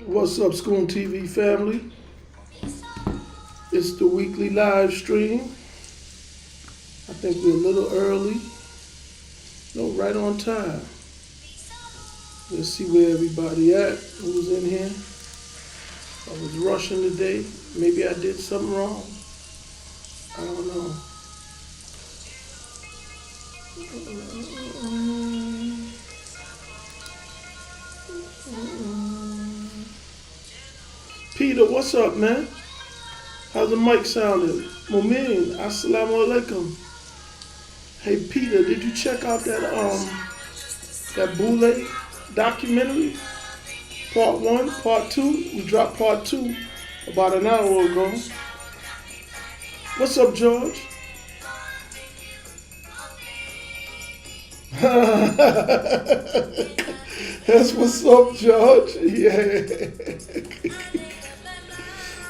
What's up, ScoonTv family? It's the weekly live stream. I think we're a little early. No, right on time. Let's see where everybody at. Who's in here? I was rushing today. Maybe I did something wrong. I don't know. Peter, what's up, man? How's the mic sounding? Mumin, assalamu alaikum. Hey Peter, did you check out that Boule documentary? Part 1, part 2? We dropped part 2 about an hour ago. What's up, George? That's what's up, George. Yeah.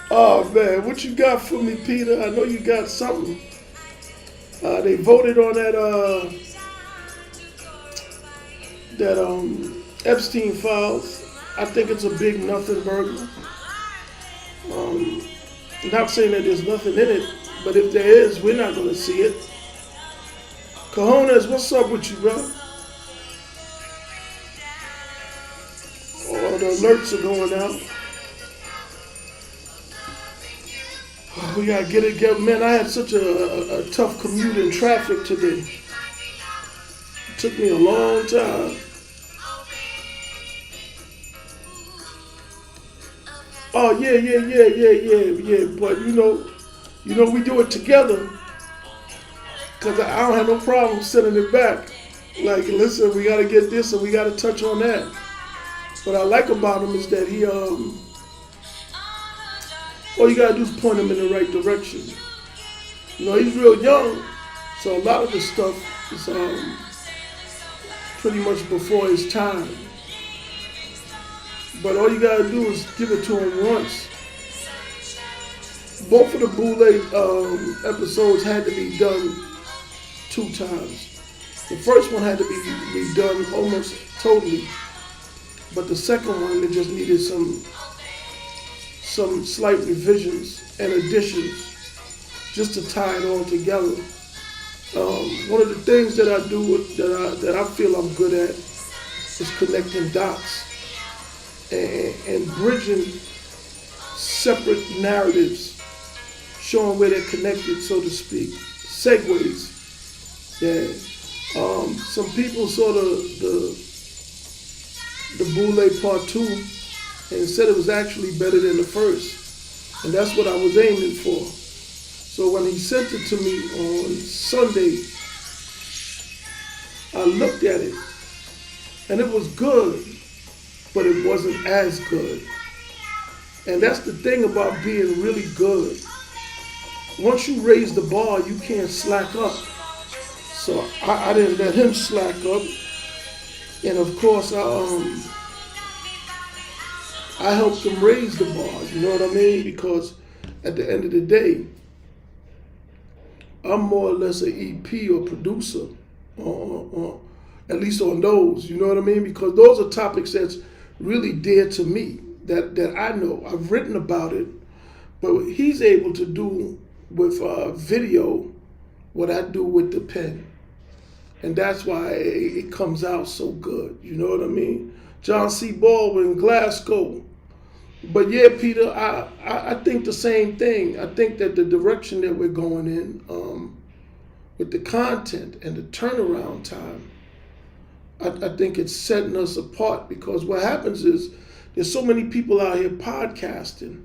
Oh man, what you got for me, Peter? I know you got something. They voted on that Epstein files. I think it's a big nothing burger. Not saying that there's nothing in it, but if there is, we're not gonna see it. Cojones, what's up with you, bro? Oh, the alerts are going out. We gotta get it together. Man, I had such a tough commute in traffic today. It took me a long time. Oh yeah. But you know, we do it together. Cause I don't have no problem sending it back. Like, listen, we gotta get this and we gotta touch on that. What I like about him is that he all you gotta do is point him in the right direction. You know, he's real young, so a lot of the stuff is pretty much before his time. But all you gotta do is give it to him once. Both of the Boule episodes had to be done 2 times. The first one had to be redone almost totally, but the second one, it just needed some slight revisions and additions just to tie it all together. One of the things that I do that I feel I'm good at is connecting dots and bridging separate narratives, showing where they're connected, so to speak. Segues. Yeah. Some people saw the Boule Part 2 and said it was actually better than the first. And that's what I was aiming for. So when he sent it to me on Sunday, I looked at it and it was good, but it wasn't as good. And that's the thing about being really good. Once you raise the bar, you can't slack up. So I didn't let him slack up. And of course, I helped him raise the bar, you know what I mean? Because at the end of the day, I'm more or less an EP or producer, at least on those, you know what I mean? Because those are topics that's really dear to me, that I know. I've written about it, but he's able to do with video what I do with the pen. And that's why it comes out so good, you know what I mean? John C. Baldwin, Glasgow. But yeah, Peter, I think the same thing. I think that the direction that we're going in with the content and the turnaround time, I think it's setting us apart, because what happens is there's so many people out here podcasting,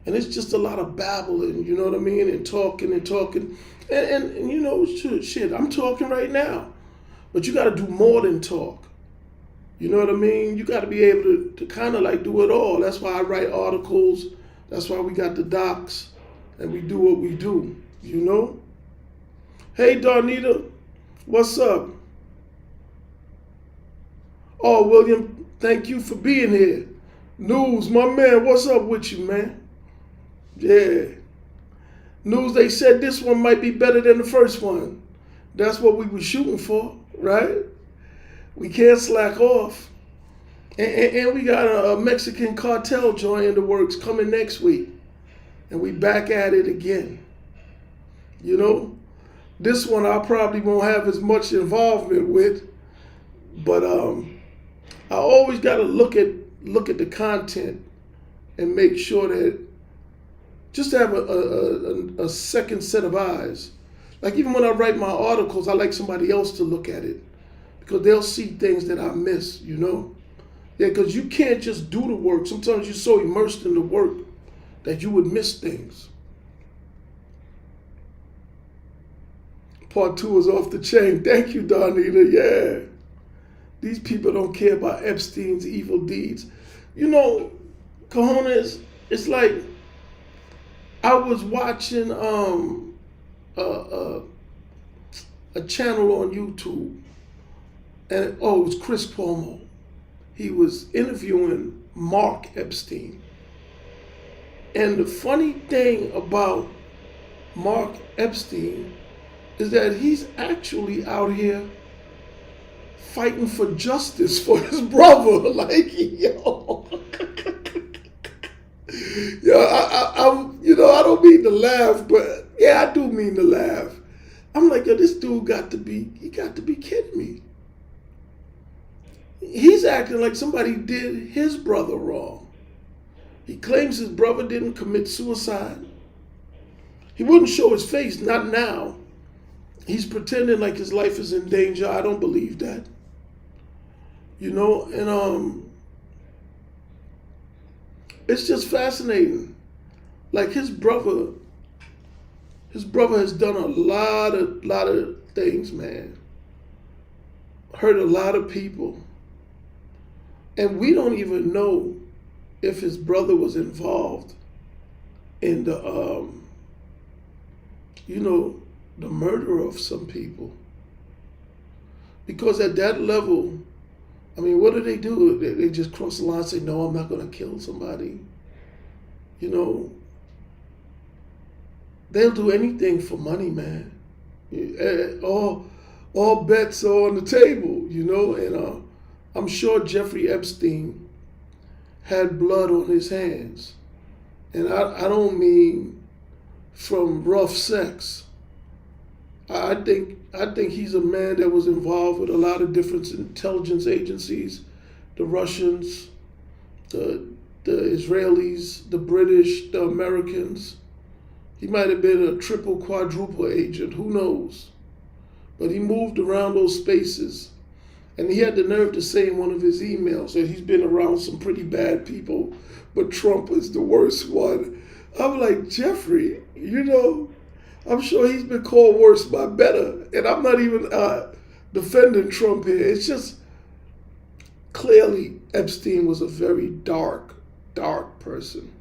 and it's just a lot of babbling, you know what I mean, and talking. And you know, shit, I'm talking right now, but you got to do more than talk. You know what I mean? You got to be able to kind of like do it all. That's why I write articles. That's why we got the docs, and we do what we do, you know? Hey, Darnita, what's up? Oh, William, thank you for being here. News, my man, what's up with you, man? Yeah. News, they said this one might be better than the first one. That's what we were shooting for, right? We can't slack off. And we got a Mexican cartel joint in the works coming next week. And we back at it again. You know, this one I probably won't have as much involvement with, but I always got to look at the content and make sure that just have a second set of eyes. Like even when I write my articles, I like somebody else to look at it because they'll see things that I miss, you know? Yeah, because you can't just do the work. Sometimes you're so immersed in the work that you would miss things. Part 2 is off the chain. Thank you, Donita. Yeah. These people don't care about Epstein's evil deeds. You know, cojones, it's like I was watching a channel on YouTube, and it was Chris Cuomo. He was interviewing Mark Epstein. And the funny thing about Mark Epstein is that he's actually out here fighting for justice for his brother. Like, yo. I don't mean to laugh, but yeah, I do mean to laugh. I'm like, yo, this dude got to be kidding me. He's acting like somebody did his brother wrong. He claims his brother didn't commit suicide. He wouldn't show his face, not now. He's pretending like his life is in danger. I don't believe that. You know, and it's just fascinating. Like his brother has done a lot of things, man. Hurt a lot of people. And we don't even know if his brother was involved in the the murder of some people. Because at that level, I mean, what do? They just cross the line and say, no, I'm not going to kill somebody. You know, they'll do anything for money, man. All bets are on the table, you know, and I'm sure Jeffrey Epstein had blood on his hands. And I don't mean from rough sex. I think he's a man that was involved with a lot of different intelligence agencies, the Russians, the Israelis, the British, the Americans. He might have been a triple, quadruple agent, who knows? But he moved around those spaces. And he had the nerve to say in one of his emails that he's been around some pretty bad people, but Trump is the worst one. I'm like, Jeffrey, you know, I'm sure he's been called worse by better. And I'm not even defending Trump here. It's just clearly Epstein was a very dark person.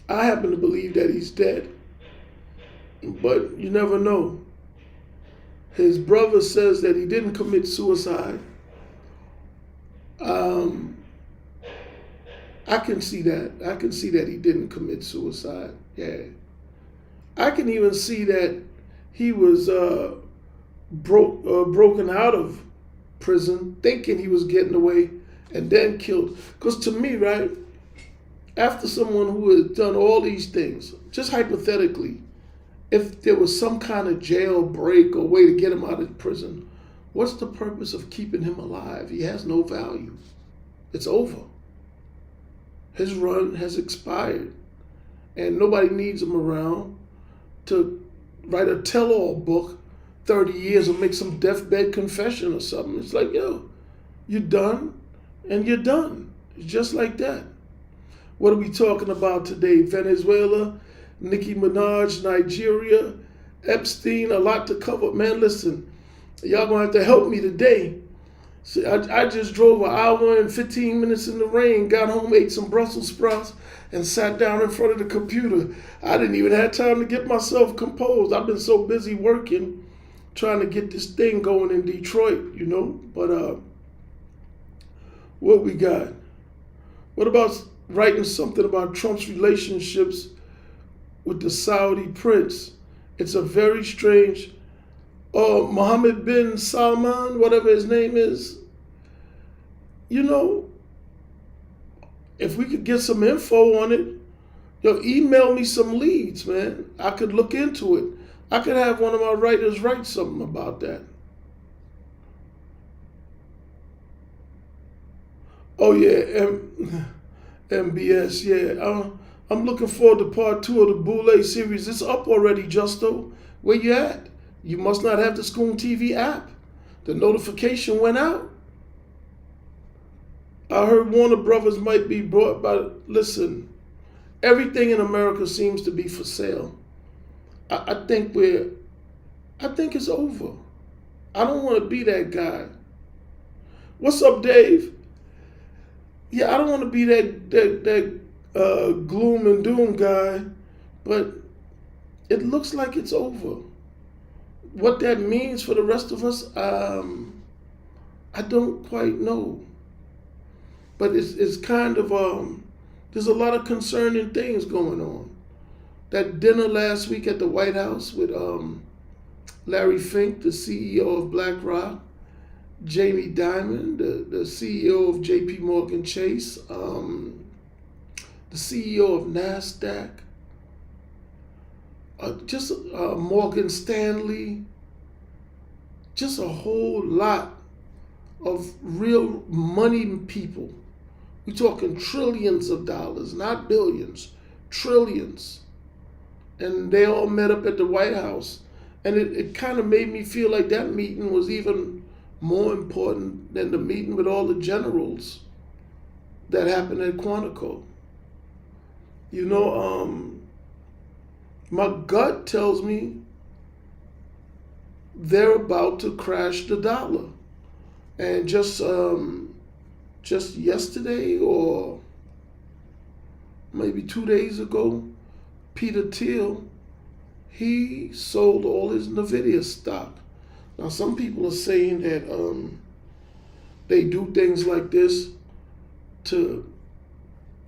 I happen to believe that he's dead, but you never know. His brother says that he didn't commit suicide. I can see that. I can see that he didn't commit suicide. Yeah. I can even see that he was broken out of prison, thinking he was getting away, and then killed. Because to me, right, after someone who has done all these things, just hypothetically, if there was some kind of jailbreak or way to get him out of prison, what's the purpose of keeping him alive? He has no value. It's over. His run has expired. And nobody needs him around to write a tell-all book 30 years or make some deathbed confession or something. It's like, yo, you're done and you're done. It's just like that. What are we talking about today? Venezuela, Nicki Minaj, Nigeria, Epstein, a lot to cover. Man, listen, y'all gonna have to help me today. See, I just drove an hour and 15 minutes in the rain, got home, ate some Brussels sprouts, and sat down in front of the computer. I didn't even have time to get myself composed. I've been so busy working, trying to get this thing going in Detroit, you know. But what we got? What about writing something about Trump's relationships with the Saudi prince? It's a very strange, Mohammed bin Salman, whatever his name is. you know, if we could get some info on it, email me some leads, man. I could look into it. I could have one of my writers write something about that. Oh yeah, MBS. Yeah, I'm looking forward to part 2 of the Boule series. It's up already, Justo. Where you at? You must not have the ScoonTv app. The notification went out. I heard Warner Brothers might be brought by. Listen, everything in America seems to be for sale. I think it's over. I don't want to be that guy. What's up, Dave? Yeah, I don't want to be that gloom and doom guy, but it looks like it's over. What that means for the rest of us, I don't quite know. But it's kind of there's a lot of concerning things going on. That dinner last week at the White House with Larry Fink, the CEO of BlackRock, Jamie Dimon, the CEO of JP Morgan Chase, the CEO of NASDAQ, Morgan Stanley, just a whole lot of real money people. We're talking trillions of dollars, not billions, trillions. And they all met up at the White House. And it kind of made me feel like that meeting was even more important than the meeting with all the generals that happened at Quantico. You know, my gut tells me they're about to crash the dollar. And just yesterday or maybe 2 days ago, Peter Thiel, he sold all his NVIDIA stock. Now, some people are saying that they do things like this to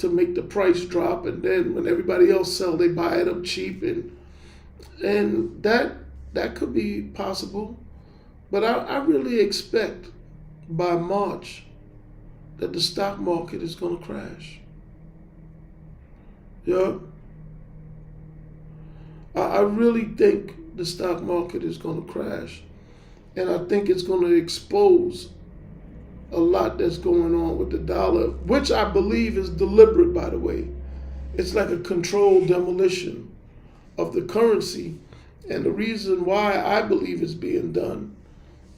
make the price drop, and then when everybody else sells, they buy it up cheap, and that could be possible. But I really expect by March that the stock market is going to crash. Yeah. I really think the stock market is going to crash. And I think it's going to expose a lot that's going on with the dollar, which I believe is deliberate, by the way. It's like a controlled demolition of the currency. And the reason why I believe it's being done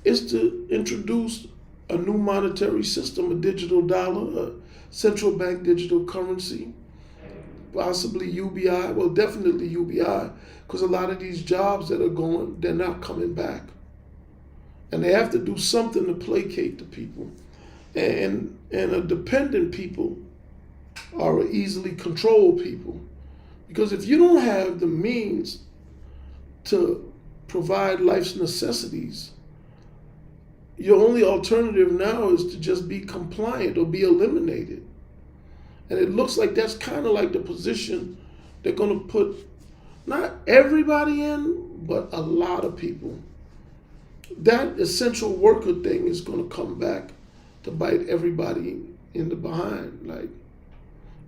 is to introduce a new monetary system, a digital dollar, a central bank digital currency, possibly UBI, well, definitely UBI, because a lot of these jobs that are going, they're not coming back. And they have to do something to placate the people. And a dependent people are easily controlled people. Because if you don't have the means to provide life's necessities, your only alternative now is to just be compliant or be eliminated. And it looks like that's kind of like the position they're going to put not everybody in, but a lot of people. That essential worker thing is going to come back to bite everybody in the behind. Like,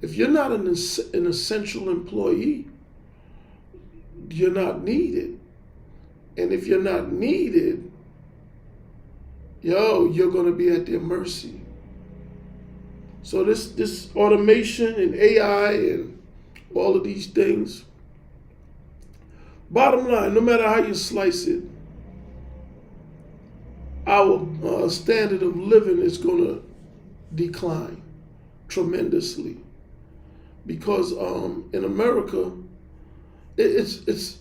if you're not an essential employee, you're not needed. And if you're not needed, you're going to be at their mercy. So this automation and AI and all of these things, bottom line, no matter how you slice it, our standard of living is going to decline tremendously. Because in America, it's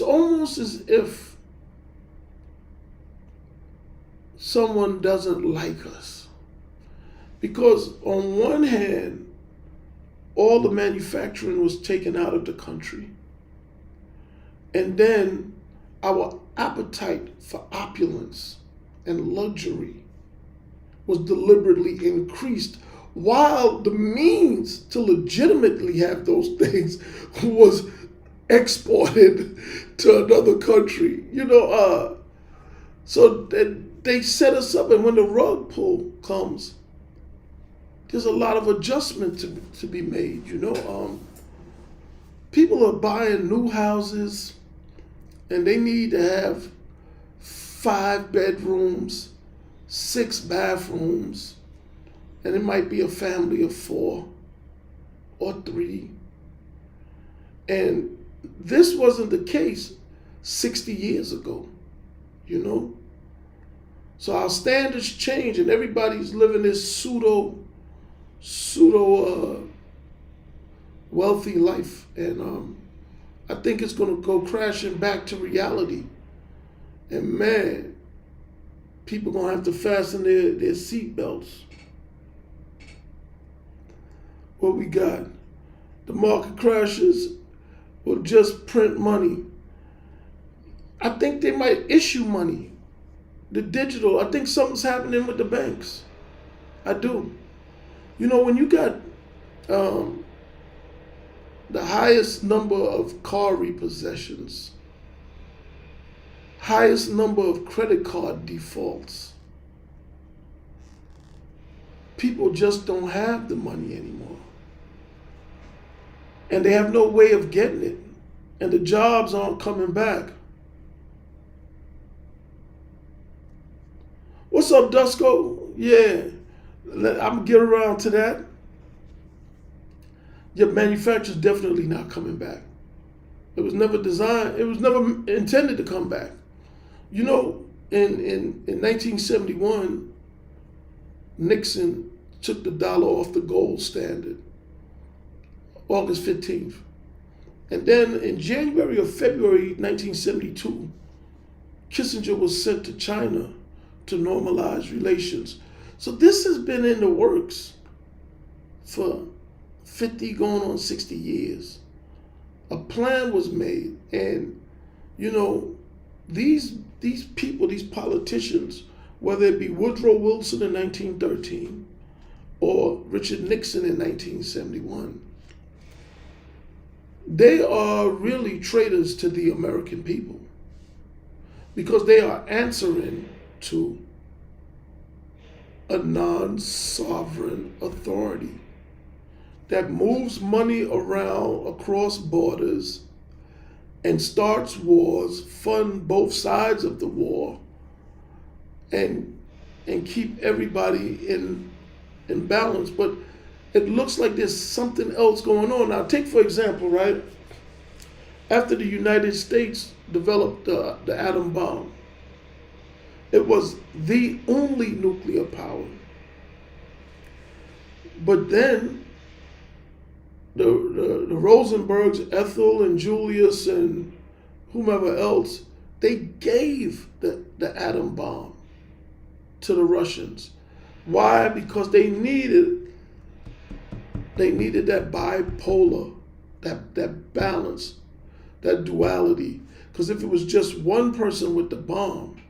almost as if someone doesn't like us. Because on one hand, all the manufacturing was taken out of the country. And then our appetite for opulence and luxury was deliberately increased, while the means to legitimately have those things was exported to another country. So they set us up, and when the rug pull comes, there's a lot of adjustment to be made. People are buying new houses, and they need to have 5 bedrooms, 6 bathrooms, and it might be a family of 4 or 3. And this wasn't the case 60 years ago, So our standards change, and everybody's living this pseudo wealthy life. And I think it's going to go crashing back to reality. And man, people going to have to fasten their seat belts. What we got? The market crashes will just print money. I think they might issue money. The digital, I think something's happening with the banks. I do. When you got the highest number of car repossessions, highest number of credit card defaults, people just don't have the money anymore. And they have no way of getting it. And the jobs aren't coming back. What's up, Dusko? Yeah, I'm going to get around to that. Your manufacturer's definitely not coming back. It was never designed, it was never intended to come back. In 1971, Nixon took the dollar off the gold standard, August 15th. And then in January or February 1972, Kissinger was sent to China to normalize relations. So this has been in the works for 50 going on 60 years. A plan was made, and these people, these politicians, whether it be Woodrow Wilson in 1913 or Richard Nixon in 1971, they are really traitors to the American people, because they are answering to a non-sovereign authority that moves money around across borders and starts wars, fund both sides of the war, and keep everybody in balance. But it looks like there's something else going on. Now, take for example, right? After the United States developed the atom bomb, it was the only nuclear power. But then the Rosenbergs, Ethel and Julius and whomever else, they gave the atom bomb to the Russians. Why? Because they needed that bipolar, that balance, that duality. Because if it was just one person with the bomb,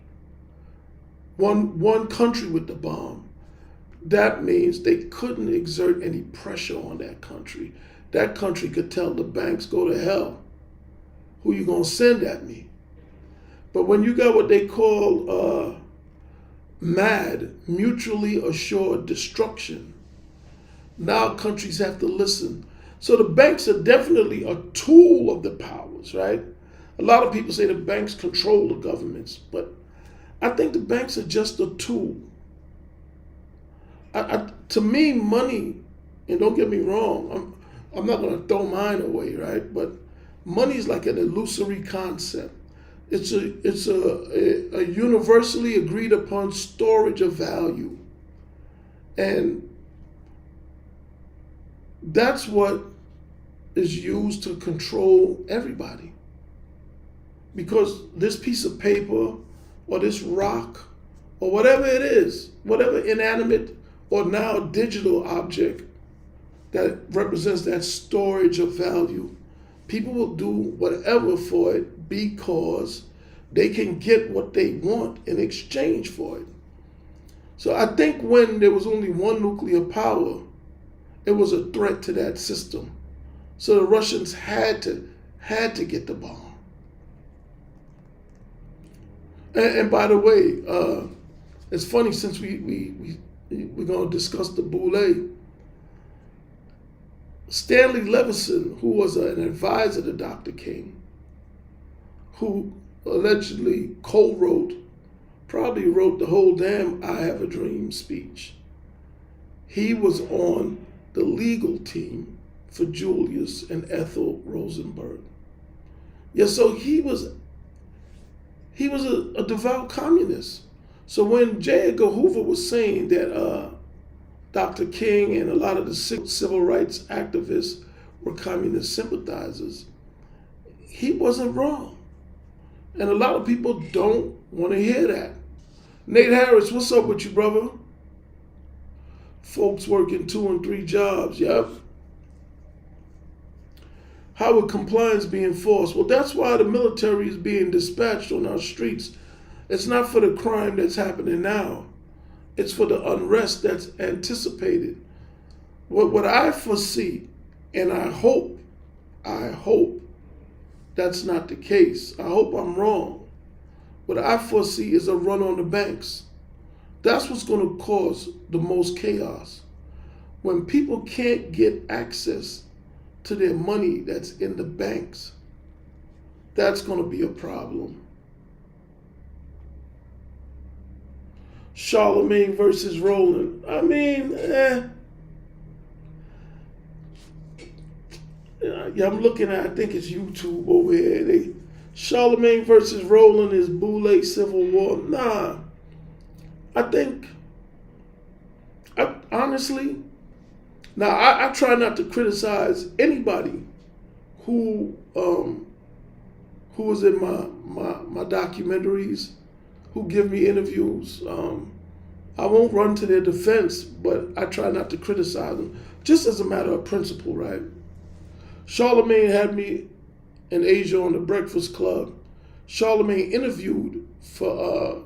one country with the bomb, that means they couldn't exert any pressure on that country. That country could tell the banks, go to hell. Who you gonna send at me? But when you got what they call MAD, mutually assured destruction, now countries have to listen. So the banks are definitely a tool of the powers, right? A lot of people say the banks control the governments, but I think the banks are just a tool. To me, money, and don't get me wrong, I'm not going to throw mine away, right? But money is like an illusory concept. It's a universally agreed upon storage of value. And that's what is used to control everybody. Because this piece of paper or this rock or whatever it is, whatever inanimate or now digital object that represents that storage of value, people will do whatever for it because they can get what they want in exchange for it. So I think when there was only one nuclear power, it was a threat to that system. So the Russians had to get the bomb. And by the way, It's funny, since we're going to discuss the Boule. Stanley Levison, who was an advisor to Dr. King, who allegedly probably wrote the whole damn I Have a Dream speech. He was on the legal team for Julius and Ethel Rosenberg. Yeah, so he was a devout communist. So when J. Edgar Hoover was saying that Dr. King and a lot of the civil rights activists were communist sympathizers, he wasn't wrong. And a lot of people don't want to hear that. Nate Harris, what's up with you, brother? Folks working 2 and 3 jobs, yep. How would compliance be enforced? Well, that's why the military is being dispatched on our streets. It's not for the crime that's happening now. It's for the unrest that's anticipated. What I foresee, and I hope that's not the case. I hope I'm wrong. What I foresee is a run on the banks. That's what's going to cause the most chaos. When people can't get access to their money that's in the banks, that's going to be a problem. Charlemagne versus Roland. I mean, yeah, I'm looking at, I think it's YouTube over here. Charlemagne versus Roland is Boule Civil War. Nah, honestly, now I try not to criticize anybody who was in my documentaries, who give me interviews. I won't run to their defense, but I try not to criticize them, just as a matter of principle, right? Charlemagne had me in Asia on the Breakfast Club. Charlemagne interviewed for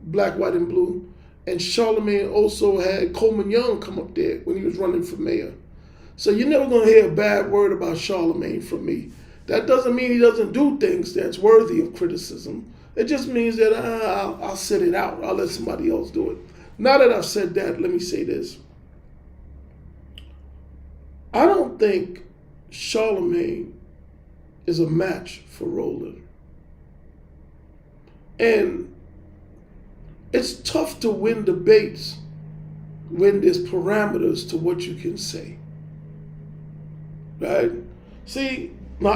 Black, White, and Blue, and Charlemagne also had Coleman Young come up there when he was running for mayor. So you're never going to hear a bad word about Charlemagne from me. That doesn't mean he doesn't do things that's worthy of criticism. It just means that I'll sit it out. I'll let somebody else do it. Now that I've said that, let me say this. I don't think Charlemagne is a match for Roland. And it's tough to win debates when there's parameters to what you can say. Right? See, now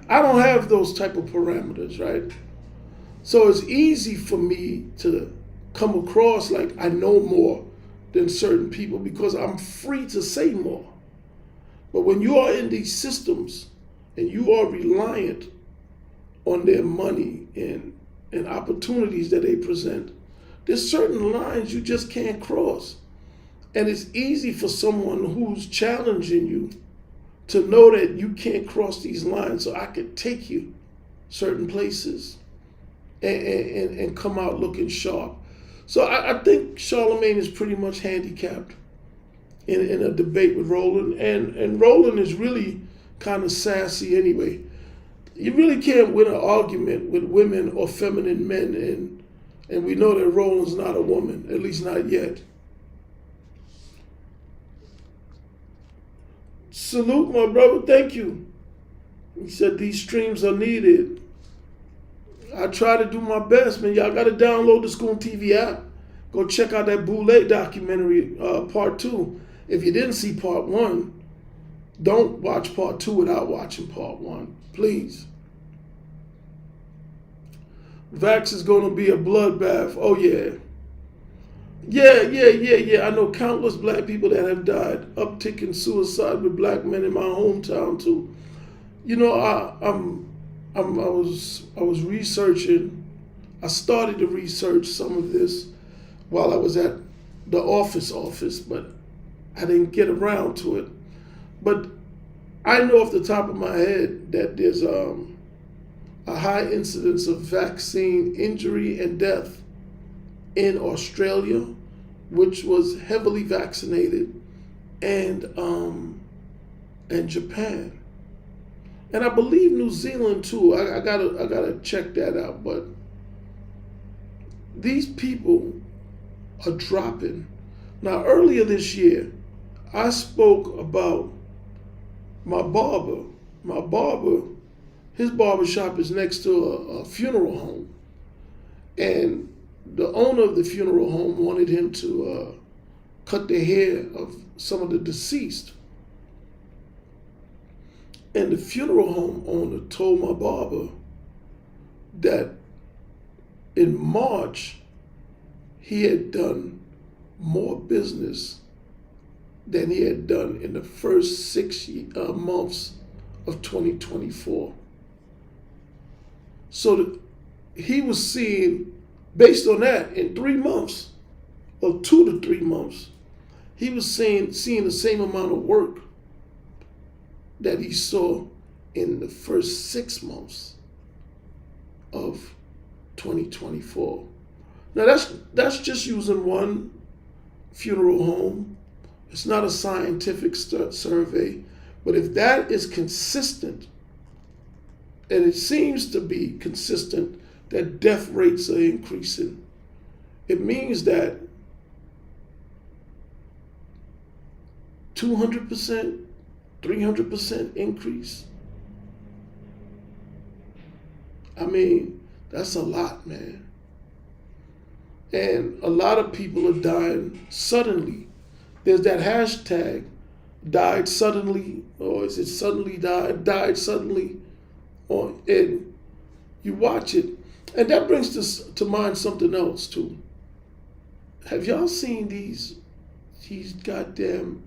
I don't have those type of parameters, right? So it's easy for me to come across like I know more than certain people because I'm free to say more. But when you are in these systems and you are reliant on their money and opportunities that they present, there's certain lines you just can't cross. And it's easy for someone who's challenging you to know that you can't cross these lines, so I could take you certain places and come out looking sharp. So I think Charlemagne is pretty much handicapped in a debate with Roland. And Roland is really kind of sassy anyway. You really can't win an argument with women or feminine men, and we know that Roland's not a woman, at least not yet. Salute, my brother, thank you. He said these streams are needed. I try to do my best, man. Y'all got to download the ScoonTV app. Go check out that Boule documentary, part 2. If you didn't see part 1, don't watch part 2 without watching part 1, please. Vax is going to be a bloodbath. Oh, yeah. Yeah. I know countless black people that have died. Uptick in suicide with black men in my hometown, too. You know, I was researching. I started to research some of this while I was at the office, but I didn't get around to it. But I know off the top of my head that there's a high incidence of vaccine injury and death in Australia, which was heavily vaccinated, and Japan. And I believe New Zealand too. I gotta check that out. But these people are dropping. Now, earlier this year, I spoke about my barber. My barber, his barber shop is next to a funeral home. And the owner of the funeral home wanted him to cut the hair of some of the deceased. And the funeral home owner told my barber that in March, he had done more business than he had done in the first 6 months of 2024. So he was seeing, based on that, in 3 months, or 2 to 3 months, he was seeing the same amount of work that he saw in the first 6 months of 2024. Now that's just using one funeral home. It's not a scientific survey, but if that is consistent, and it seems to be consistent that death rates are increasing, it means that 200%, 300% increase. I mean, that's a lot, man. And a lot of people are dying suddenly. There's that hashtag, died suddenly, or is it suddenly died suddenly, and you watch it. And that brings to mind something else too. Have y'all seen these goddamn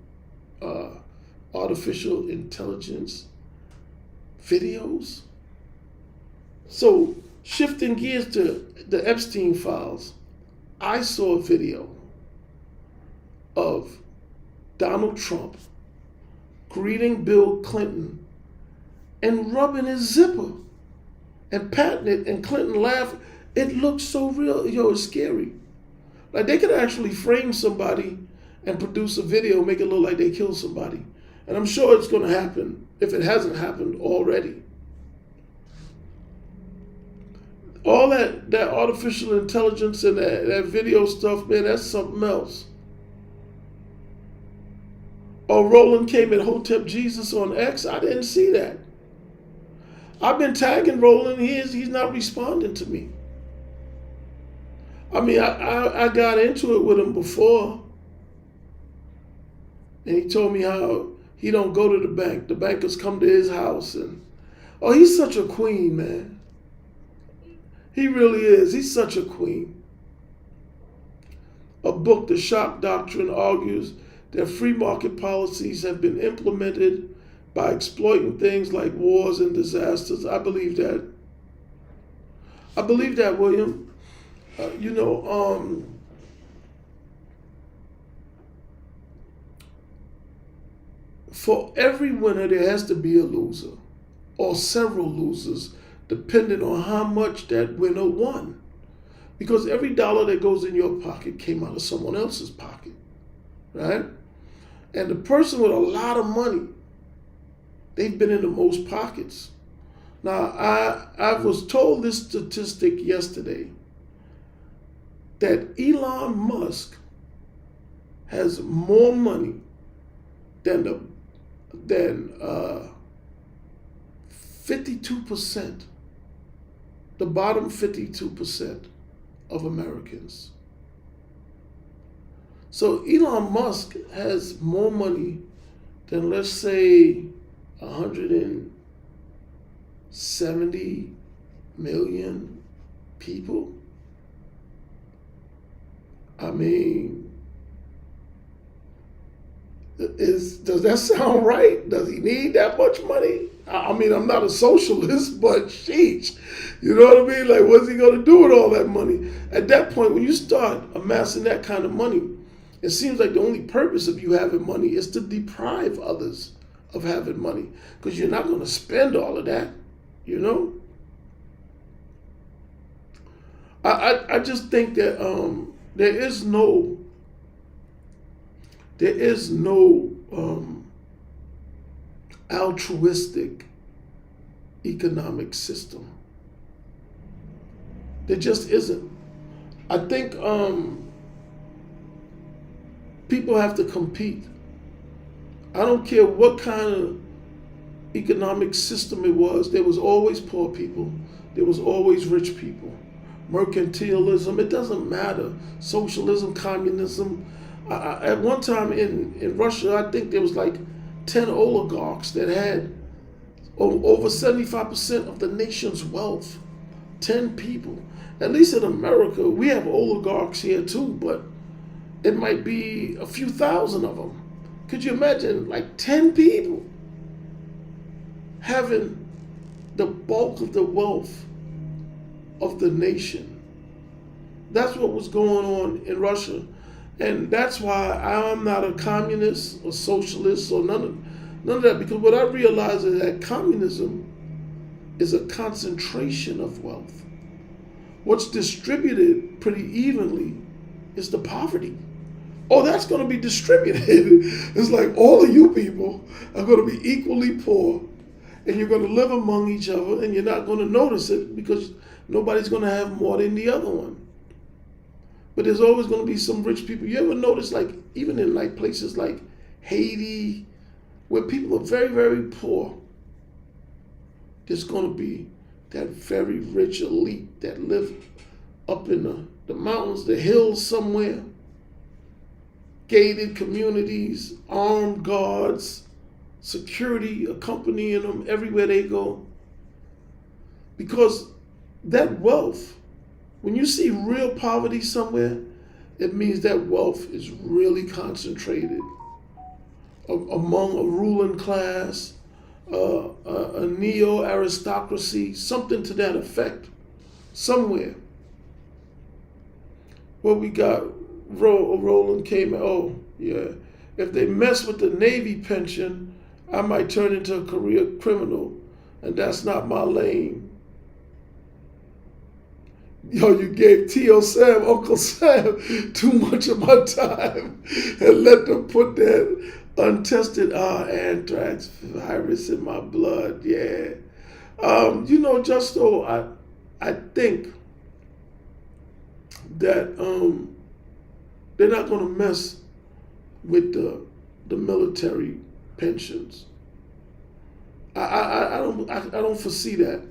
artificial intelligence videos? So shifting gears to the Epstein files, I saw a video of Donald Trump greeting Bill Clinton and rubbing his zipper and patting it, and Clinton laughed. It looked so real. Yo, it's scary. Like they could actually frame somebody and produce a video, make it look like they killed somebody. And I'm sure it's going to happen if it hasn't happened already. All that artificial intelligence and that video stuff, man, that's something else. Or Roland came at Hotep Jesus on X. I didn't see that. I've been tagging Roland. He's not responding to me. I mean, I got into it with him before. And he told me how he don't go to the bank. The bankers come to his house. And oh, he's such a queen, man. He really is. He's such a queen. A book, The Shock Doctrine, argues that free market policies have been implemented by exploiting things like wars and disasters. I believe that. I believe that, William. For every winner, there has to be a loser, or several losers, depending on how much that winner won. Because every dollar that goes in your pocket came out of someone else's pocket, right? And the person with a lot of money, they've been in the most pockets. Now, I was told this statistic yesterday, that Elon Musk has more money than 52%, the bottom 52% of Americans. So Elon Musk has more money than, let's say, 170 million people. I mean, does that sound right? Does he need that much money? I mean, I'm not a socialist, but sheesh. You know what I mean? Like, what's he going to do with all that money? At that point, when you start amassing that kind of money, it seems like the only purpose of you having money is to deprive others of having money, because you're not going to spend all of that, you know? I just think that there is no altruistic economic system. There just isn't. I think people have to compete. I don't care what kind of economic system it was. There was always poor people. There was always rich people. Mercantilism, it doesn't matter. Socialism, communism. At one time in Russia, I think there was like 10 oligarchs that had over 75% of the nation's wealth. 10 people. At least in America, we have oligarchs here too, but it might be a few thousand of them. Could you imagine like 10 people having the bulk of the wealth of the nation? That's what was going on in Russia. And that's why I'm not a communist or socialist or none of that, because what I realize is that communism is a concentration of wealth. What's distributed pretty evenly is the poverty. Oh, that's going to be distributed. It's like all of you people are going to be equally poor, and you're going to live among each other, and you're not going to notice it because nobody's going to have more than the other one. But there's always going to be some rich people. You ever notice, like, even in like places like Haiti, where people are very, very poor, there's going to be that very rich elite that live up in the mountains, the hills somewhere, gated communities, armed guards, security accompanying them everywhere they go. Because that wealth, when you see real poverty somewhere, it means that wealth is really concentrated among a ruling class, a neo-aristocracy, something to that effect, somewhere. Well, we got Roland came, oh, yeah. If they mess with the Navy pension, I might turn into a career criminal, and that's not my lane. Yo, you gave T.O. Sam, Uncle Sam, too much of my time and let them put that untested anthrax virus in my blood. Yeah. Justo, I think that they're not going to mess with the military pensions. I don't foresee that,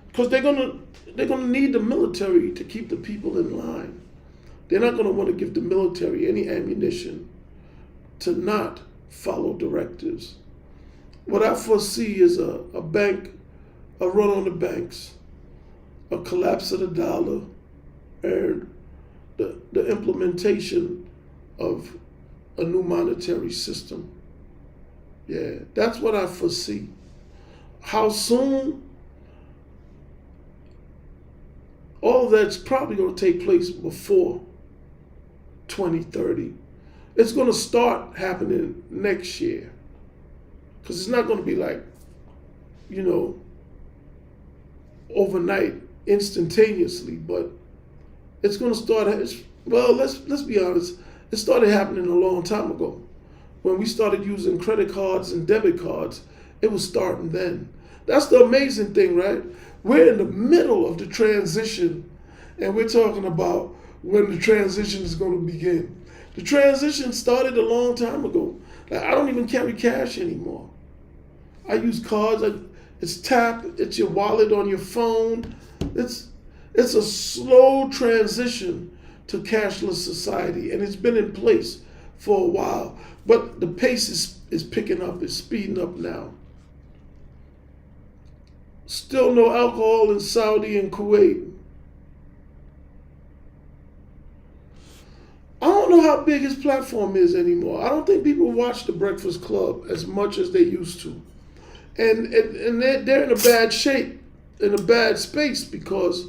because they're gonna need the military to keep the people in line. They're not gonna want to give the military any ammunition to not follow directives. What I foresee is a run on the banks, a collapse of the dollar, and the implementation of a new monetary system. Yeah, that's what I foresee. How soon? All that's probably going to take place before 2030. It's going to start happening next year, because it's not going to be like, overnight, instantaneously, but it's going to start. Well, let's be honest. It started happening a long time ago. When we started using credit cards and debit cards, it was starting then. That's the amazing thing, right? We're in the middle of the transition, and we're talking about when the transition is going to begin. The transition started a long time ago. Like, I don't even carry cash anymore. I use cards. It's tap. It's your wallet on your phone. It's a slow transition to cashless society, and it's been in place for a while. But the pace is picking up. It's speeding up now. Still no alcohol in Saudi and Kuwait. I don't know how big his platform is anymore. I don't think people watch The Breakfast Club as much as they used to. And they're in a bad shape, in a bad space, because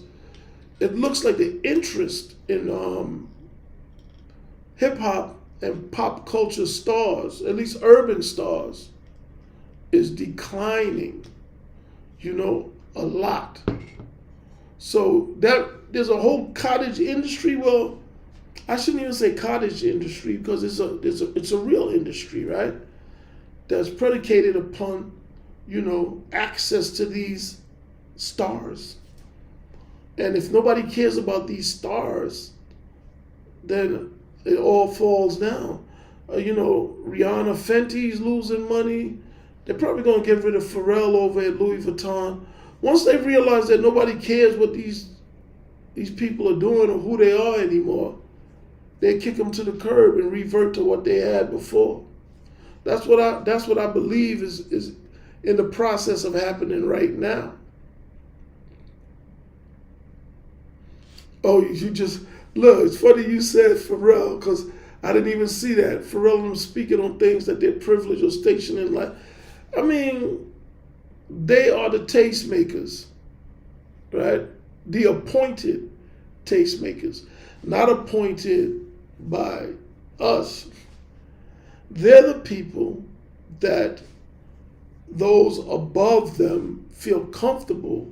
it looks like the interest in hip-hop and pop culture stars, at least urban stars, is declining, a lot. So there's a whole cottage industry. Well, I shouldn't even say cottage industry, because it's a real industry, right? That's predicated upon, access to these stars. And if nobody cares about these stars, then it all falls down. Rihanna Fenty's losing money. They're probably going to get rid of Pharrell over at Louis Vuitton. Once they realize that nobody cares what these people are doing or who they are anymore, they kick them to the curb and revert to what they had before. That's what I believe is in the process of happening right now. Oh, you just look. It's funny you said Pharrell, because I didn't even see that. Pharrell and them speaking on things that they're privileged or stationed in life. I mean, they are the tastemakers, right? The appointed tastemakers, not appointed by us. They're the people that those above them feel comfortable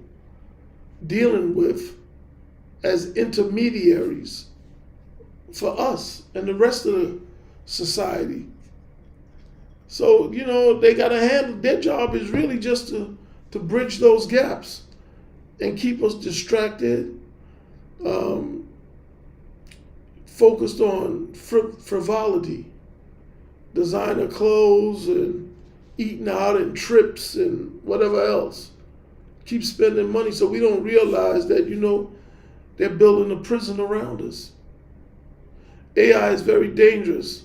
dealing with as intermediaries for us and the rest of the society. So, they got to handle, their job is really just to bridge those gaps and keep us distracted, focused on frivolity, designer clothes and eating out and trips and whatever else. Keep spending money so we don't realize that, they're building a prison around us. AI is very dangerous.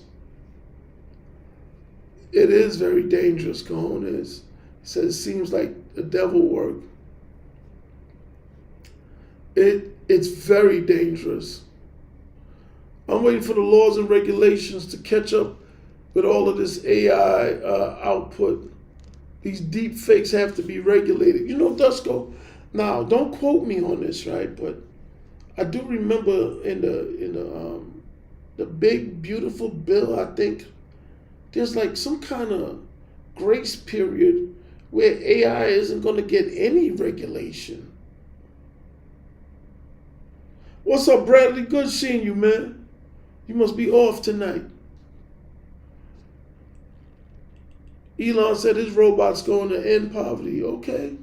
It is very dangerous, cojones. He says it seems like the devil work. It's very dangerous. I'm waiting for the laws and regulations to catch up with all of this AI output. These deep fakes have to be regulated. Dusko, now don't quote me on this, right? But I do remember in the big beautiful bill, I think there's like some kind of grace period where AI isn't going to get any regulation. What's up, Bradley? Good seeing you, man. You must be off tonight. Elon said his robot's going to end poverty. Okay.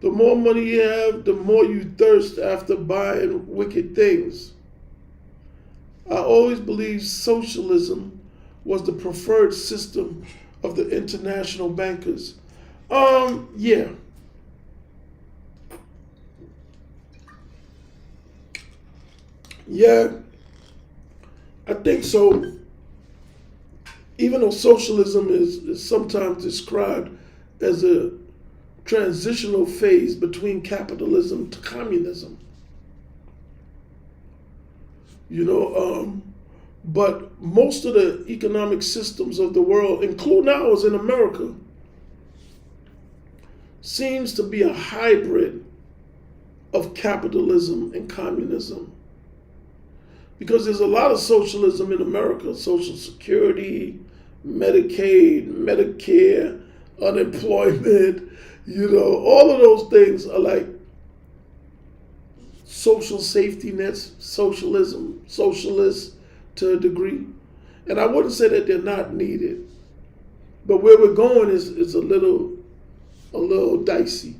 The more money you have, the more you thirst after buying wicked things. I always believed socialism was the preferred system of the international bankers. Yeah. Yeah, I think so. Even though socialism is sometimes described as a transitional phase between capitalism to communism. But most of the economic systems of the world, including ours in America, seems to be a hybrid of capitalism and communism. Because there's a lot of socialism in America: Social Security, Medicaid, Medicare, unemployment, all of those things are like social safety nets, socialists to a degree. And I wouldn't say that they're not needed, but where we're going is a little dicey.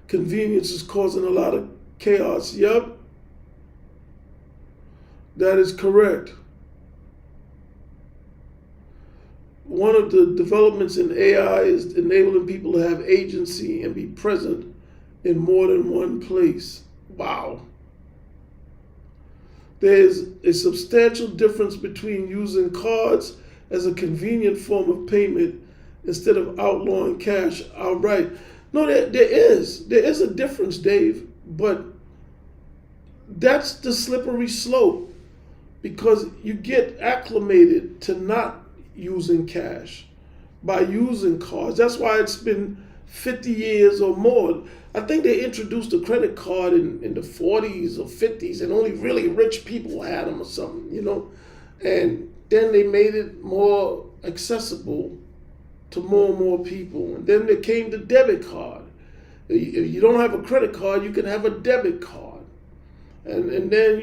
Convenience is causing a lot of chaos. Yep. That is correct. One of the developments in AI is enabling people to have agency and be present in more than one place. Wow. There's a substantial difference between using cards as a convenient form of payment instead of outlawing cash outright. No, there is. There is a difference, Dave, but that's the slippery slope. Because you get acclimated to not using cash by using cards. That's why it's been 50 years or more. I think they introduced a credit card in the 40s or 50s, and only really rich people had them or something, And then they made it more accessible to more and more people. And then there came the debit card. If you don't have a credit card, you can have a debit card. And then,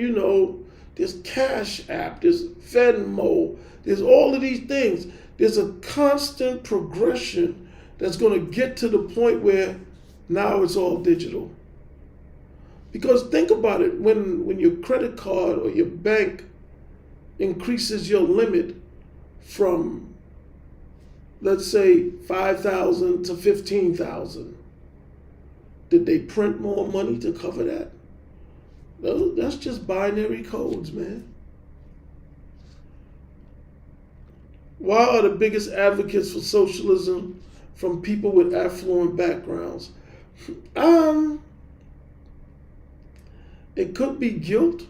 there's Cash App, there's Venmo, there's all of these things. There's a constant progression that's going to get to the point where now it's all digital. Because think about it, when your credit card or your bank increases your limit from, let's say, 5,000 to 15,000, did they print more money to cover that? That's just binary codes, man. Why are the biggest advocates for socialism from people with affluent backgrounds? It could be guilt,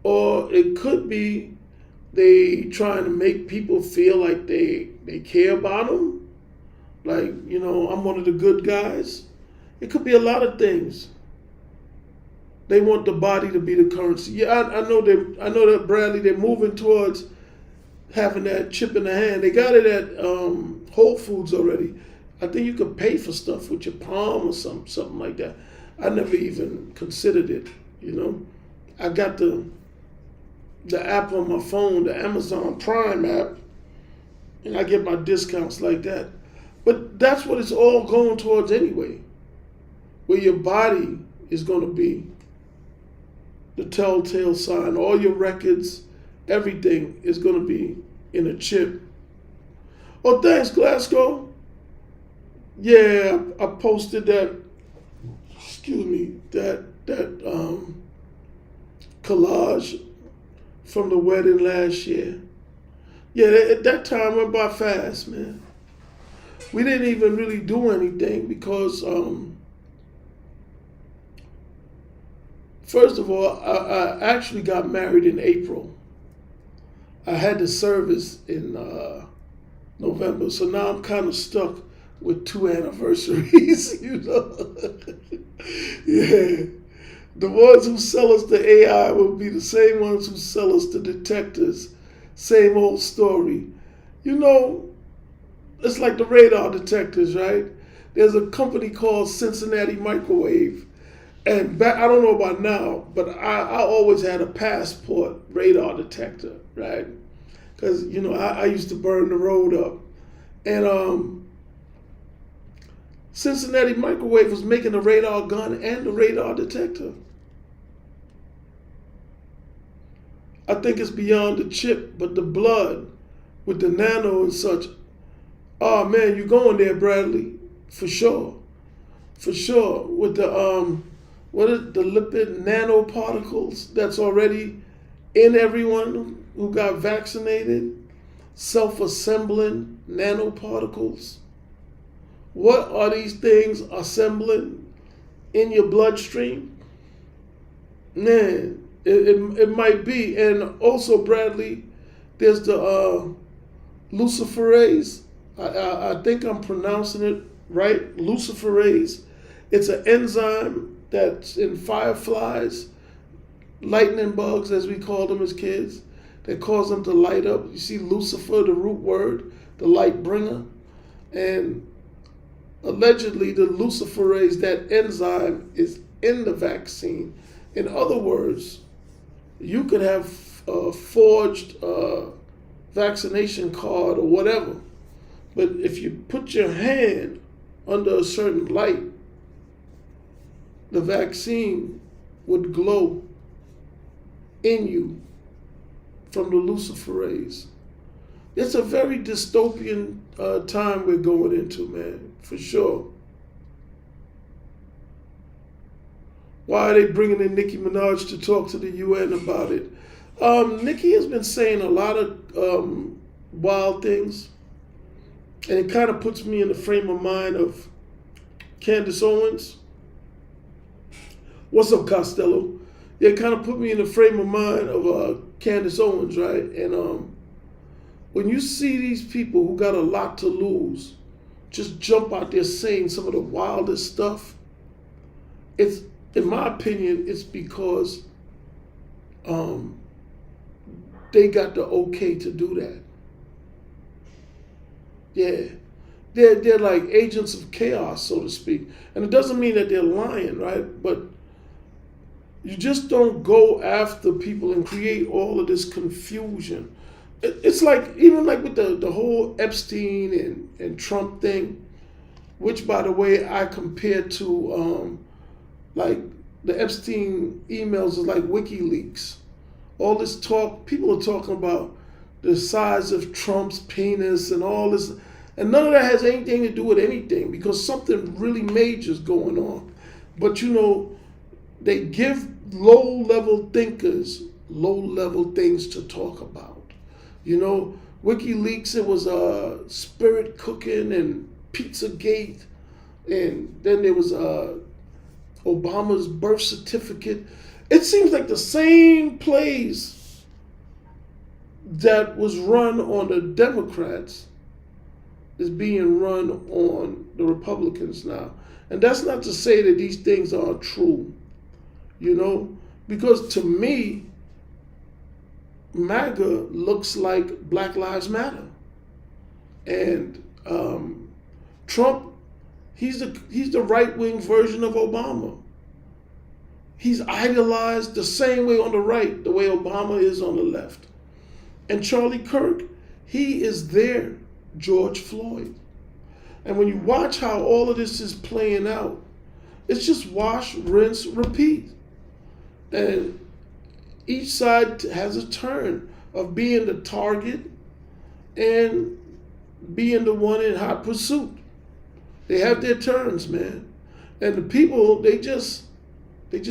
or it could be they trying to make people feel like they care about them. Like, I'm one of the good guys. It could be a lot of things. They want the body to be the currency. Yeah, I know that Bradley, they're moving towards having that chip in the hand. They got it at Whole Foods already. I think you could pay for stuff with your palm or something like that. I never even considered it, I got the app on my phone, the Amazon Prime app, and I get my discounts like that. But that's what it's all going towards anyway, where your body is going to be the telltale sign. All your records, everything is going to be in a chip. Oh, thanks, Glasgow. Yeah, I posted that, that collage from the wedding last year. Yeah, that time went by fast, man. We didn't even really do anything because, first of all, I actually got married in April. I had the service in November, so now I'm kind of stuck with 2 anniversaries, Yeah. The ones who sell us the AI will be the same ones who sell us the detectors. Same old story. It's like the radar detectors, right? There's a company called Cincinnati Microwave. And I don't know about now, but I always had a Passport radar detector, right? Because, I used to burn the road up. And Cincinnati Microwave was making the radar gun and the radar detector. I think it's beyond the chip, but the blood with the nano and such. Oh man, you going there, Bradley? For sure. For sure. With the the lipid nanoparticles that's already in everyone who got vaccinated, self-assembling nanoparticles. What are these things assembling in your bloodstream? Man, it might be. And also, Bradley, there's the luciferase. I think I'm pronouncing it right. Luciferase. It's an enzyme that's in fireflies, lightning bugs, as we called them as kids, that cause them to light up. You see Lucifer, the root word, the light bringer. And allegedly, the luciferase, that enzyme, is in the vaccine. In other words, you could have a forged vaccination card or whatever, but if you put your hand under a certain light, the vaccine would glow in you from the luciferase. It's a very dystopian time we're going into, man, for sure. Why are they bringing in Nicki Minaj to talk to the UN about it? Nicki has been saying a lot of wild things, and it kind of puts me in the frame of mind of Candace Owens. What's up, Costello? Yeah, it kind of put me in the frame of mind of Candace Owens, right? And when you see these people who got a lot to lose just jump out there saying some of the wildest stuff, it's, in my opinion, it's because they got the okay to do that. Yeah. They're like agents of chaos, so to speak. And it doesn't mean that they're lying, right? But you just don't go after people and create all of this confusion. It's like, even like with the whole Epstein and Trump thing, which, by the way, I compare to like the Epstein emails is like WikiLeaks. All this talk, people are talking about the size of Trump's penis and all this, and none of that has anything to do with anything because something really major is going on. But you know, they give low-level thinkers low-level things to talk about. You know, WikiLeaks, it was spirit cooking and Pizzagate, and then there was Obama's birth certificate. It seems like the same plays that was run on the Democrats is being run on the Republicans now. And that's not to say that these things are true, you know, because to me, MAGA looks like Black Lives Matter. And Trump, he's the right-wing version of Obama. He's idolized the same way on the right, the way Obama is on the left. And Charlie Kirk, he is their George Floyd. And when you watch how all of this is playing out, it's just wash, rinse, repeat. And each side has a turn of being the target and being the one in hot pursuit. They have their turns, man. And the people, they just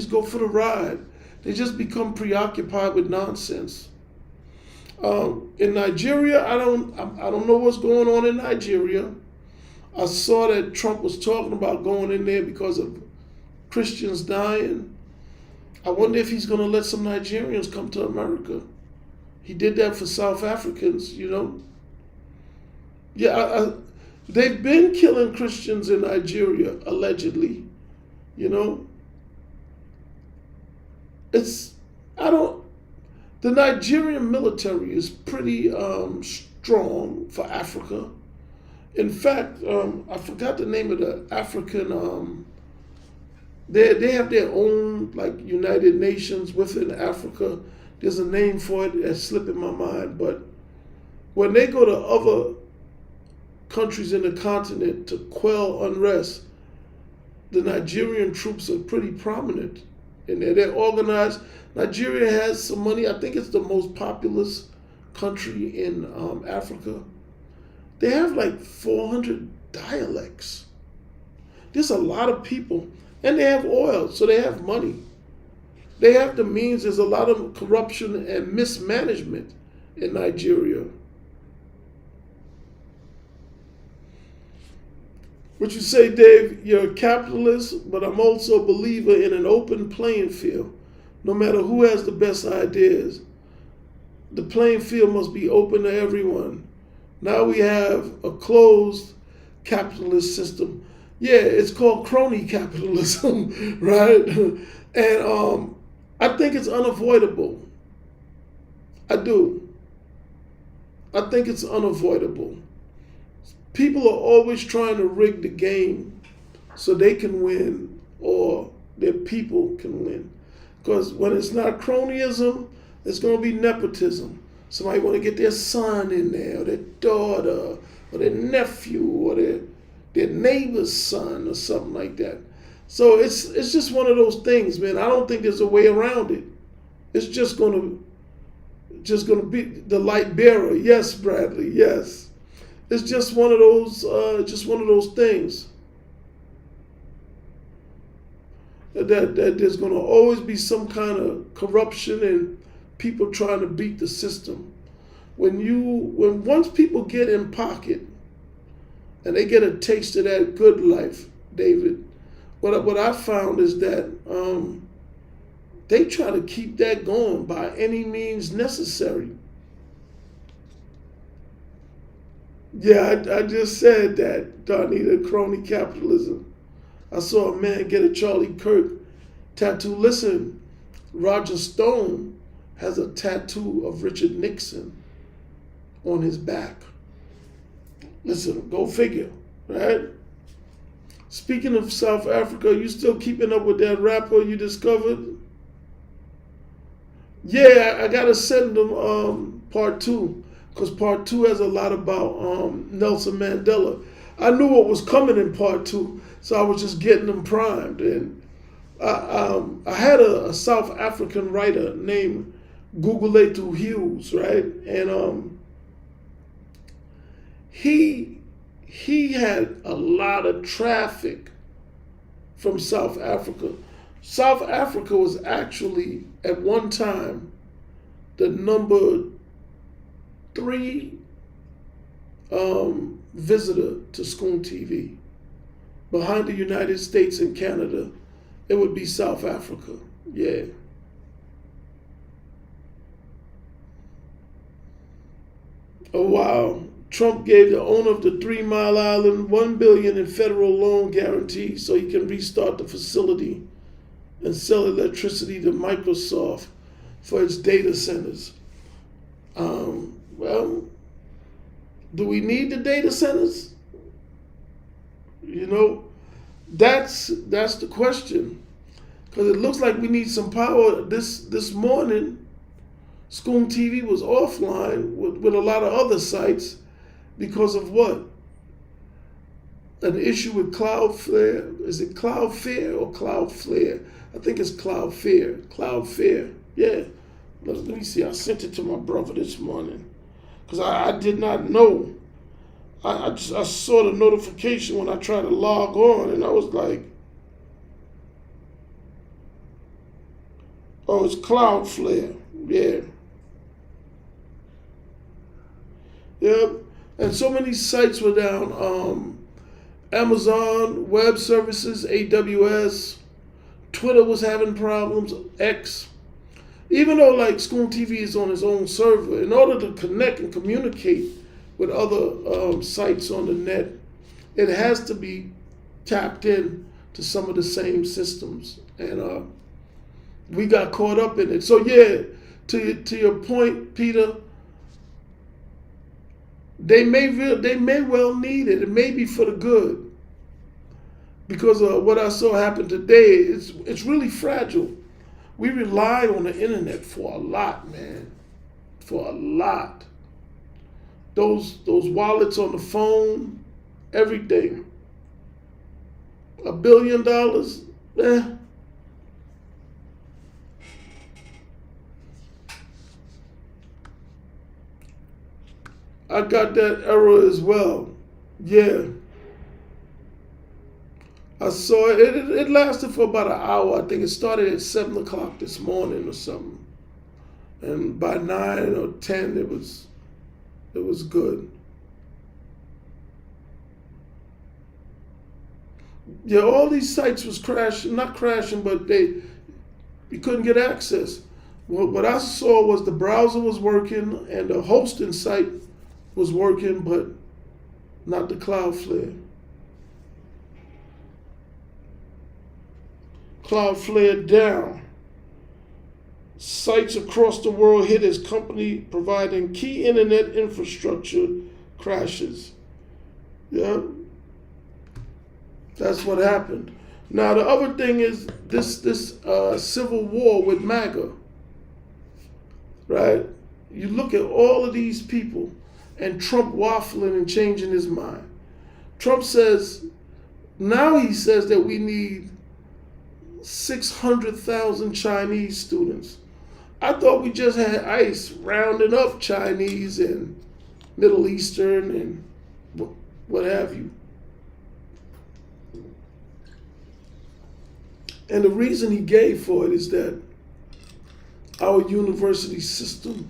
go for the ride. They just become preoccupied with nonsense. In Nigeria, I don't know what's going on in Nigeria. I saw that Trump was talking about going in there because of Christians dying. I wonder if he's going to let some Nigerians come to America. He did that for South Africans, you know. Yeah, they've been killing Christians in Nigeria, allegedly, you know. The Nigerian military is pretty strong for Africa. In fact, I forgot the name of the African, they have their own like United Nations within Africa. There's a name for it that's slipping my mind, but when they go to other countries in the continent to quell unrest, the Nigerian troops are pretty prominent in there. They're organized. Nigeria has some money. I think it's the most populous country in Africa. They have like 400 dialects. There's a lot of people. And they have oil, so they have money. They have the means. There's a lot of corruption and mismanagement in Nigeria. What you say, Dave, you're a capitalist, but I'm also a believer in an open playing field. No matter who has the best ideas, the playing field must be open to everyone. Now we have a closed capitalist system. Yeah, it's called crony capitalism, right? And I think it's unavoidable. I do. I think it's unavoidable. People are always trying to rig the game so they can win or their people can win. Because when it's not cronyism, it's going to be nepotism. Somebody want to get their son in there, or their daughter, or their nephew, or their neighbor's son, or something like that. So it's just one of those things, man. I don't think there's a way around it. It's just gonna be the light bearer. Yes, Bradley. Yes, it's just one of those things. That there's going to always be some kind of corruption and people trying to beat the system. When once people get in pocket and they get a taste of that good life, David, what I found is that they try to keep that going by any means necessary. Yeah, I just said that, Donnie, the crony capitalism. I saw a man get a Charlie Kirk tattoo. Listen, Roger Stone has a tattoo of Richard Nixon on his back. Listen, go figure, right? Speaking of South Africa, you still keeping up with that rapper you discovered? Yeah, I gotta send them part 2, because part 2 has a lot about Nelson Mandela. I knew what was coming in part 2, so I was just getting them primed. And I had a South African writer named Gugulethu Hughes, right? And he had a lot of traffic from South Africa. South Africa was actually at one time the number 3 visitor to ScoonTV. Behind the United States and Canada, it would be South Africa. Yeah. Oh wow. Trump gave the owner of the 3 Mile Island $1 billion in federal loan guarantee so he can restart the facility and sell electricity to Microsoft for its data centers. Well, do we need the data centers? You know, that's the question. Because it looks like we need some power. This morning, ScoonTV was offline with a lot of other sites because of what? An issue with Cloudflare. Is it Cloudflare or Cloudflare? I think it's Cloudflare. Cloudflare. Yeah. Let me see. I sent it to my brother this morning because I did not know. I saw the notification when I tried to log on, and I was like, oh, it's Cloudflare. Yeah. Yep. And so many sites were down. Amazon Web Services, AWS, Twitter was having problems, X. Even though like ScoonTV is on its own server, in order to connect and communicate with other sites on the net, it has to be tapped in to some of the same systems. And we got caught up in it. So yeah, to your point, Peter, they may well need it. It may be for the good. Because what I saw happen today, it's really fragile. We rely on the internet for a lot, man. For a lot. Those wallets on the phone, everything. $1 billion, eh. I got that error as well. Yeah. I saw it. It lasted for about an hour. I think it started at 7 o'clock this morning or something. And by 9 or 10, it was good. Yeah, all these sites was crashing, not crashing, but you couldn't get access. What I saw was the browser was working and the hosting site was working, but not the Cloudflare. Cloudflare down. Sites across the world hit as company providing key internet infrastructure crashes. Yeah, that's what happened. Now the other thing is this civil war with MAGA. Right? You look at all of these people and Trump waffling and changing his mind. Trump says, now he says that we need 600,000 Chinese students. I thought we just had ICE rounding up Chinese and Middle Eastern and what have you. And the reason he gave for it is that our university system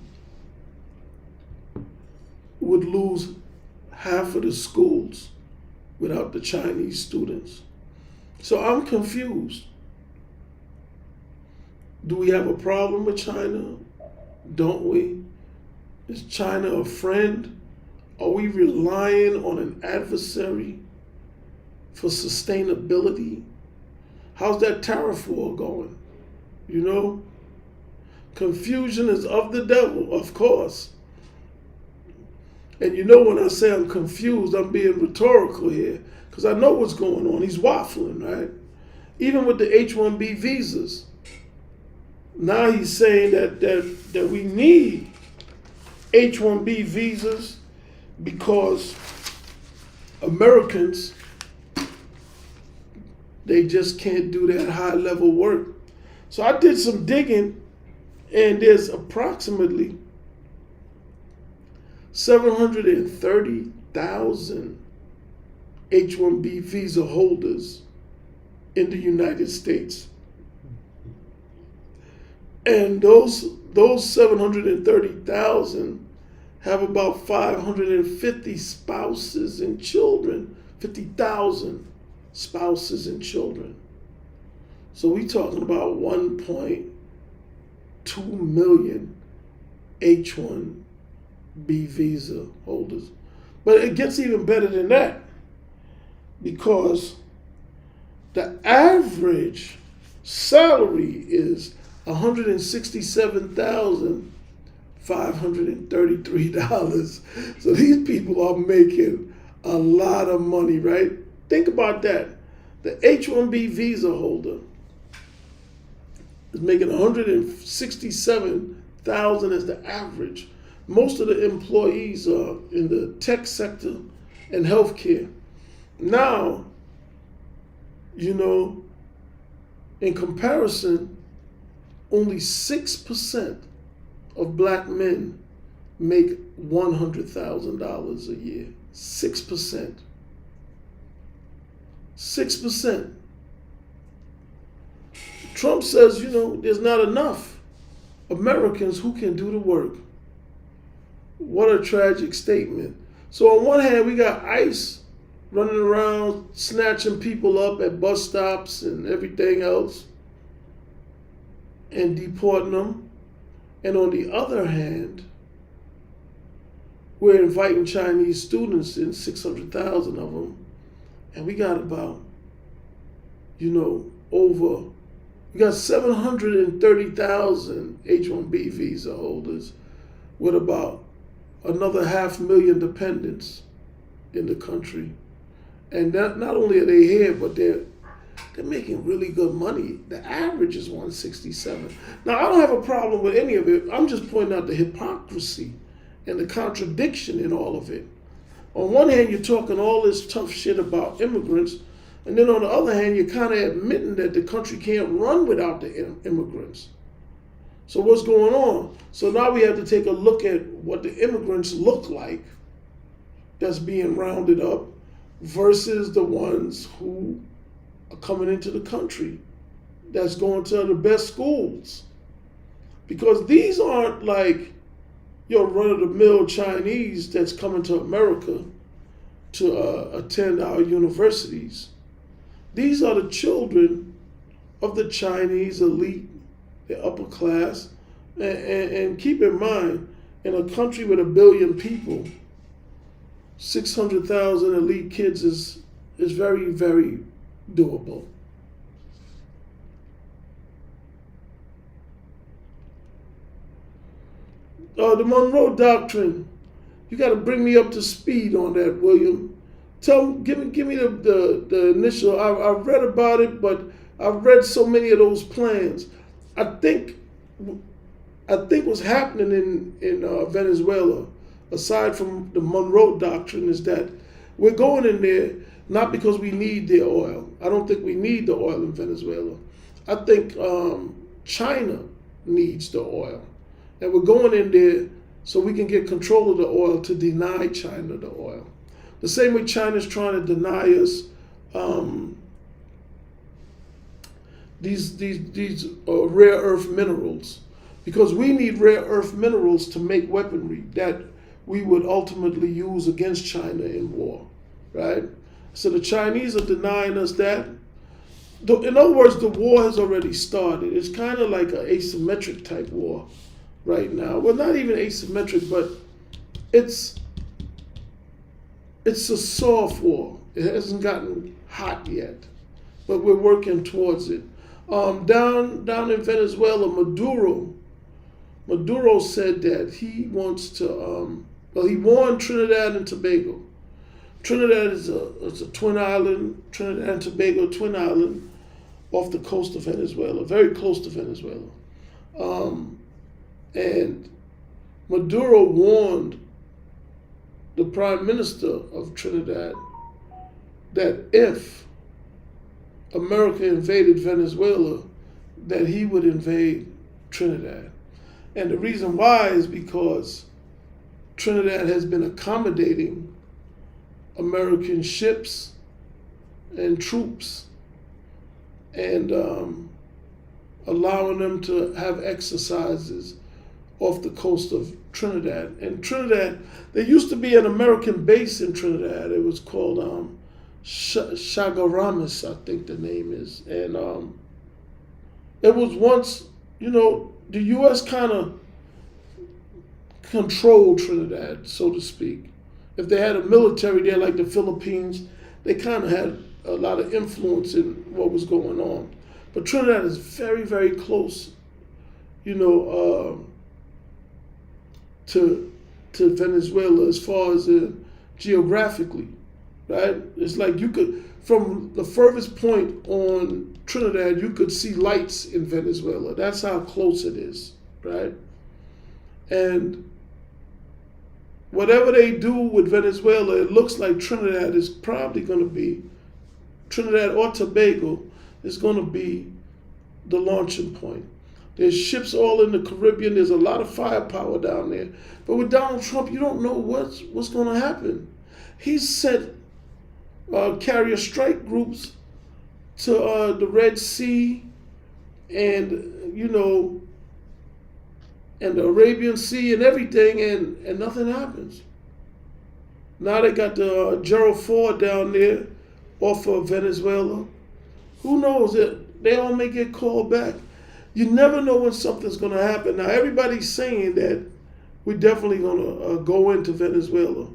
would lose half of the schools without the Chinese students. So I'm confused. Do we have a problem with China? Don't we? Is China a friend? Are we relying on an adversary for sustainability? How's that tariff war going? You know? Confusion is of the devil, of course. And you know when I say I'm confused, I'm being rhetorical here, because I know what's going on. He's waffling, right? Even with the H-1B visas. Now he's saying that we need H-1B visas because Americans They just can't do that high level work. So I did some digging, and there's approximately 730,000 H-1B visa holders in the United States. And those 730,000 have about 550 spouses and children, 50,000 spouses and children. So we talking about 1.2 million H-1B visa holders. But it gets even better than that, because the average salary is $167,533. So these people are making a lot of money, right? Think about that. The H-1B visa holder is making $167,000 as the average. Most of the employees are in the tech sector and healthcare. Now, in comparison, only 6% of black men make $100,000 a year. 6%. 6%. Trump says, there's not enough Americans who can do the work. What a tragic statement. So on one hand, we got ICE running around snatching people up at bus stops and everything else and deporting them. And on the other hand, we're inviting Chinese students in, 600,000 of them. And we got about, we got 730,000 H-1B visa holders with about another 500,000 dependents in the country. And not only are they here, but they're making really good money. The average is 167. Now, I don't have a problem with any of it. I'm just pointing out the hypocrisy and the contradiction in all of it. On one hand, you're talking all this tough shit about immigrants, and then on the other hand, you're kind of admitting that the country can't run without the immigrants. So what's going on? So now we have to take a look at what the immigrants look like that's being rounded up versus the ones who are coming into the country that's going to the best schools. Because these aren't like your run-of-the-mill Chinese that's coming to America to attend our universities. These are the children of the Chinese elite, the upper class. And keep in mind, in a country with 1 billion people, 600,000 elite kids is very, very doable. The Monroe Doctrine, you got to bring me up to speed on that, William. Give me the initial. I've read about it, but I've read so many of those plans. I think what's happening in Venezuela, aside from the Monroe Doctrine, is that we're going in there not because we need their oil. I don't think we need the oil in Venezuela. I think China needs the oil. And we're going in there so we can get control of the oil to deny China the oil. The same way China's trying to deny us these rare earth minerals, because we need rare earth minerals to make weaponry that we would ultimately use against China in war, right? So the Chinese are denying us that. In other words, the war has already started. It's kind of like an asymmetric type war right now. Well, not even asymmetric, but it's a soft war. It hasn't gotten hot yet, but we're working towards it. Down in Venezuela, Maduro said that he wants to, he warned Trinidad and Tobago. Trinidad is a twin island, Trinidad and Tobago twin island off the coast of Venezuela, very close to Venezuela. And Maduro warned the Prime Minister of Trinidad that if America invaded Venezuela, that he would invade Trinidad. And the reason why is because Trinidad has been accommodating American ships and troops and allowing them to have exercises off the coast of Trinidad. And Trinidad, there used to be an American base in Trinidad. It was called Chagaramas, I think the name is. And it was once, the U.S. kind of controlled Trinidad, so to speak. If they had a military there like the Philippines, they kind of had a lot of influence in what was going on. But Trinidad is very, very close, to Venezuela as far as geographically, right? It's like you could, from the furthest point on Trinidad, you could see lights in Venezuela. That's how close it is, right? And whatever they do with Venezuela, it looks like Trinidad is probably going to be, Trinidad or Tobago is going to be the launching point. There's ships all in the Caribbean. There's a lot of firepower down there. But with Donald Trump, you don't know what's going to happen. He's sent carrier strike groups to the Red Sea and, and the Arabian Sea and everything, and nothing happens. Now they got the Gerald Ford down there off of Venezuela. Who knows? They all may get called back. You never know when something's going to happen. Now, everybody's saying that we're definitely going to go into Venezuela.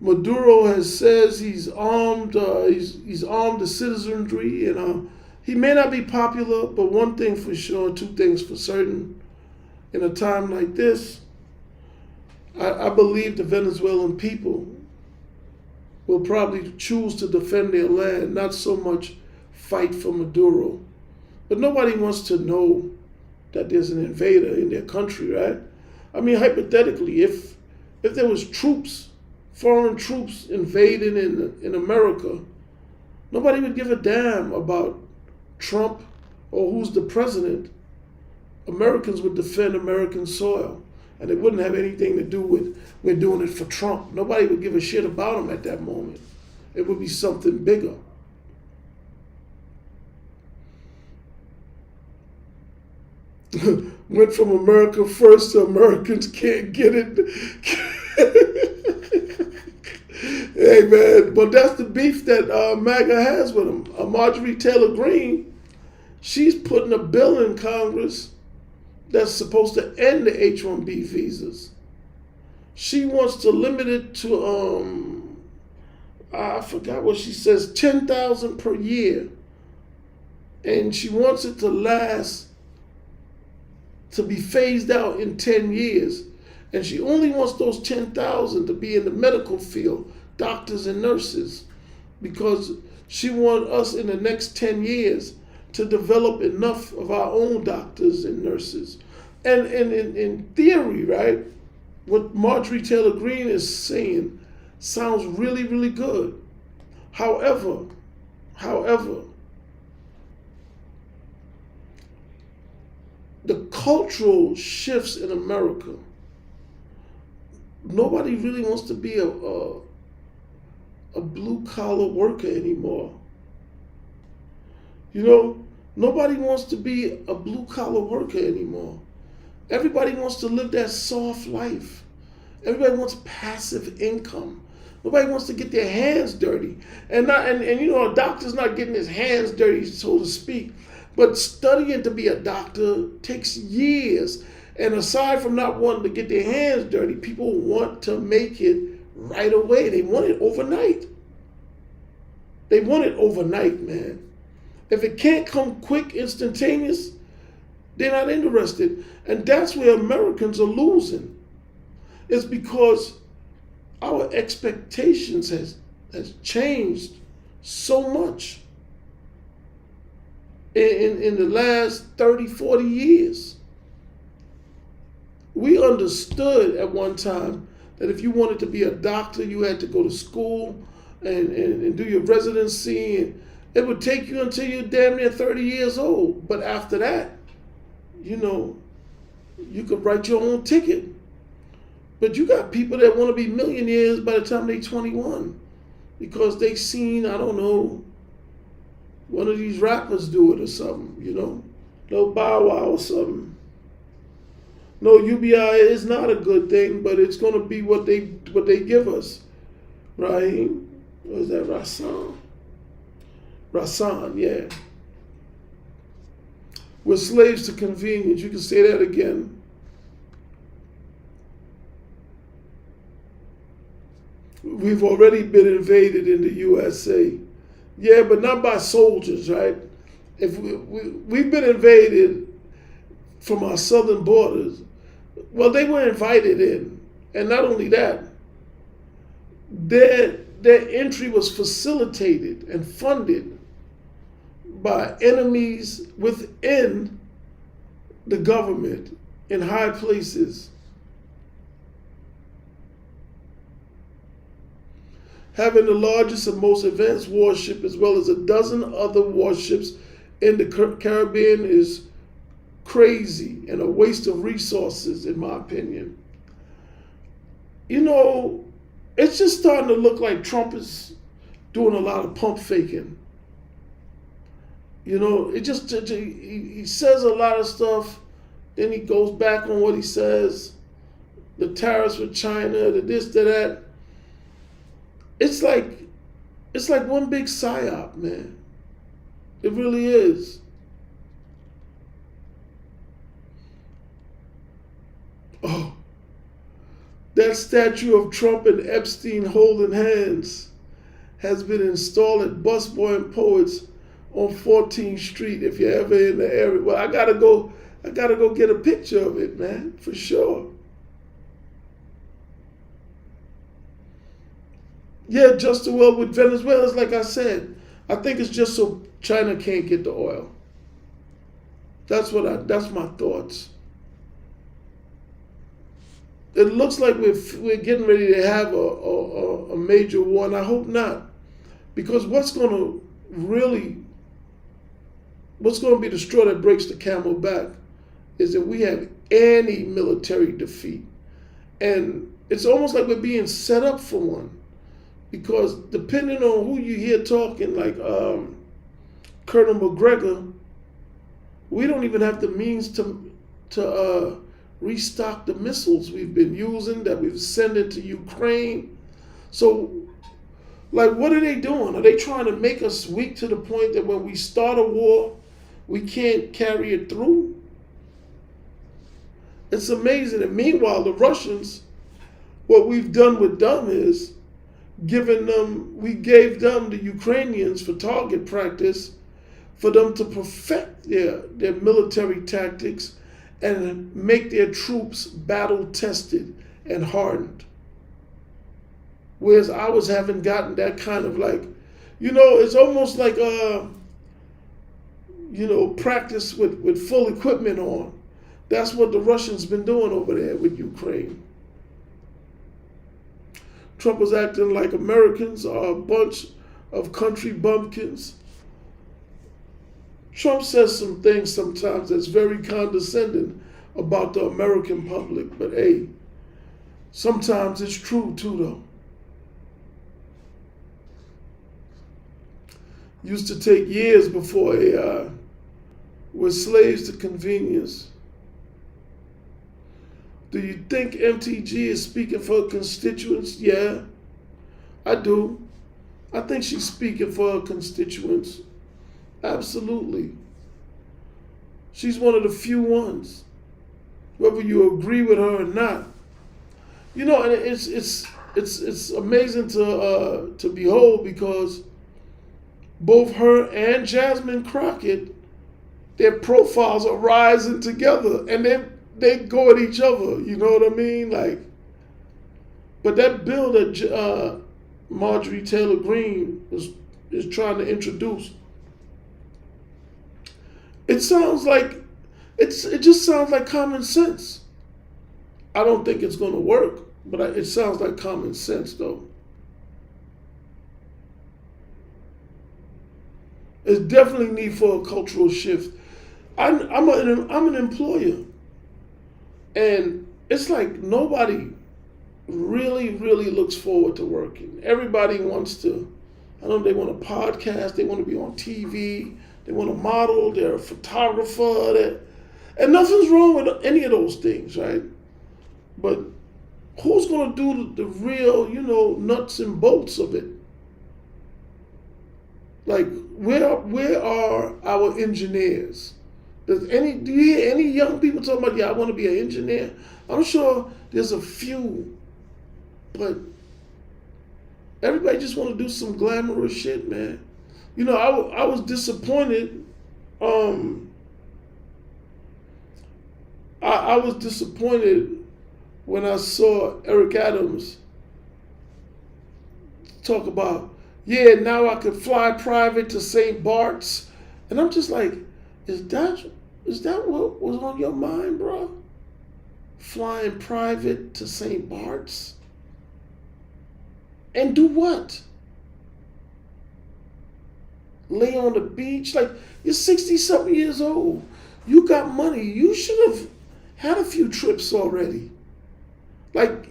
Maduro says he's armed. He's armed the citizenry, and he may not be popular. But one thing for sure, two things for certain: in a time like this, I believe the Venezuelan people will probably choose to defend their land, not so much fight for Maduro. But nobody wants to know that there's an invader in their country, right? I mean, hypothetically, if there was troops, foreign troops invading in America, nobody would give a damn about Trump or who's the president. Americans would defend American soil, and it wouldn't have anything to do with we're doing it for Trump. Nobody would give a shit about him at that moment. It would be something bigger. Went from America first to Americans can't get it. Hey man, but that's the beef that MAGA has with him. Marjorie Taylor Greene, she's putting a bill in Congress that's supposed to end the H-1B visas. She wants to limit it to I forgot what she says, 10,000 per year, and she wants it to last, to be phased out in 10 years. And she only wants those 10,000 to be in the medical field, doctors and nurses, because she wants us in the next 10 years to develop enough of our own doctors and nurses. And in theory, right, what Marjorie Taylor Greene is saying sounds really, really good. However, the cultural shifts in America, nobody really wants to be a blue-collar worker anymore. Nobody wants to be a blue-collar worker anymore. Everybody wants to live that soft life. Everybody wants passive income. Nobody wants to get their hands dirty. And a doctor's not getting his hands dirty, so to speak. But studying to be a doctor takes years. And aside from not wanting to get their hands dirty, people want to make it right away. They want it overnight. They want it overnight, man. If it can't come quick, instantaneous, they're not interested. And that's where Americans are losing. It's because our expectations has changed so much in the last 30, 40 years. We understood at one time that if you wanted to be a doctor, you had to go to school and do your residency It would take you until you're damn near 30 years old. But after that, you know, you could write your own ticket. But you got people that want to be millionaires by the time they're 21 because they seen, I don't know, one of these rappers do it or something, you know, little Bow Wow or something. No, UBI is not a good thing, but it's going to be what they give us, right? What is that, Rasan? Rasan, yeah. We're slaves to convenience. You can say that again. We've already been invaded in the USA. Yeah, but not by soldiers, right? If we've been invaded from our southern borders, well, they were invited in. And not only that, their entry was facilitated and funded by enemies within the government in high places. Having the largest and most advanced warship as well as a dozen other warships in the Caribbean is crazy and a waste of resources, in my opinion. You know, it's just starting to look like Trump is doing a lot of pump faking. You know, he says a lot of stuff, then he goes back on what he says, the tariffs with China, the this, the that. It's like one big psyop, man. It really is. Oh, that statue of Trump and Epstein holding hands has been installed at Busboy and Poets on 14th Street. If you're ever in the area, well, I gotta go get a picture of it, man, for sure. Yeah, just as well with Venezuela, like I said, I think it's just so China can't get the oil. That's my thoughts. It looks like we're getting ready to have a major war, and I hope not, because what's going to be the straw that breaks the camel back is that we have any military defeat, and it's almost like we're being set up for one. Because depending on who you hear talking, like Colonel McGregor, we don't even have the means to restock the missiles we've been using, that we've sent into Ukraine. So, like, what are they doing? Are they trying to make us weak to the point that when we start a war, we can't carry it through? It's amazing. And meanwhile, the Russians, what we've done with them is, we gave them, the Ukrainians, for target practice, for them to perfect their military tactics and make their troops battle tested and hardened. Whereas ours haven't gotten that kind of, like, you know, it's almost like practice with full equipment on. That's what the Russians been doing over there with Ukraine. Trump was acting like Americans are a bunch of country bumpkins. Trump says some things sometimes that's very condescending about the American public, but hey, sometimes it's true too, though. Used to take years before we're slaves to convenience. Do you think MTG is speaking for her constituents? Yeah, I do. I think she's speaking for her constituents. Absolutely. She's one of the few ones, whether you agree with her or not. You know, and it's amazing to behold, because both her and Jasmine Crockett, their profiles are rising together, and they go at each other, you know what I mean? Like, but that bill that Marjorie Taylor Greene is trying to introduce, it just sounds like common sense. I don't think it's going to work, but it sounds like common sense, though. There's definitely need for a cultural shift. I'm an employer, and it's like nobody really looks forward to working. Everybody wants to. I know they want a podcast. They want to be on TV. They want to model. They're a photographer. And nothing's wrong with any of those things, right? But who's going to do the real, nuts and bolts of it? Like, where are our engineers? Do you hear any young people talking about, I want to be an engineer? I'm sure there's a few, but everybody just want to do some glamorous shit, man. I was disappointed. I was disappointed when I saw Eric Adams talk about, now I could fly private to St. Bart's. And I'm just like, is that what was on your mind, bro? Flying private to St. Bart's? And do what? Lay on the beach? Like, you're 60-something years old. You got money. You should have had a few trips already. Like,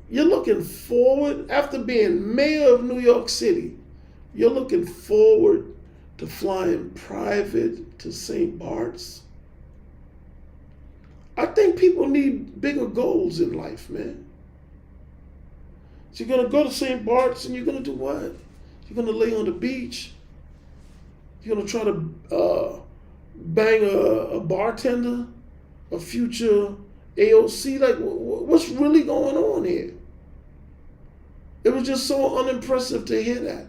you're looking forward, after being mayor of New York City, you're looking forward to flying private to St. Bart's. I think people need bigger goals in life, man. So you're going to go to St. Bart's and you're going to do what? You're going to lay on the beach. You're going to try to bang a bartender, a future AOC. Like, what's really going on here? It was just so unimpressive to hear that.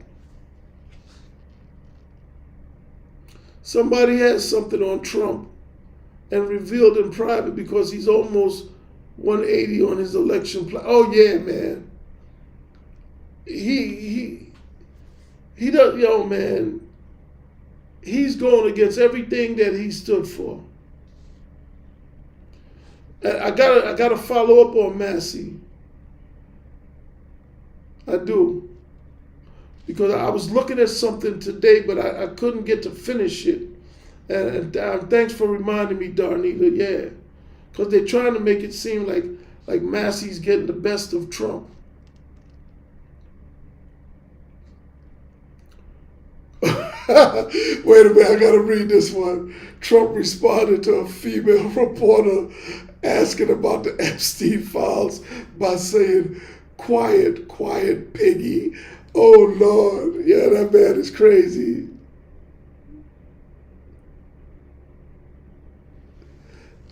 Somebody had something on Trump and revealed in private because he's almost 180 on his election plan. Oh yeah, man. He does, man. He's going against everything that he stood for. I gotta follow up on Massey. I do. Because I was looking at something today, but I couldn't get to finish it. And thanks for reminding me, Darnita. Yeah. Because they're trying to make it seem like Massey's getting the best of Trump. Wait a minute, I gotta read this one. Trump responded to a female reporter asking about the Epstein files by saying, quiet, piggy. Oh Lord, yeah, that man is crazy.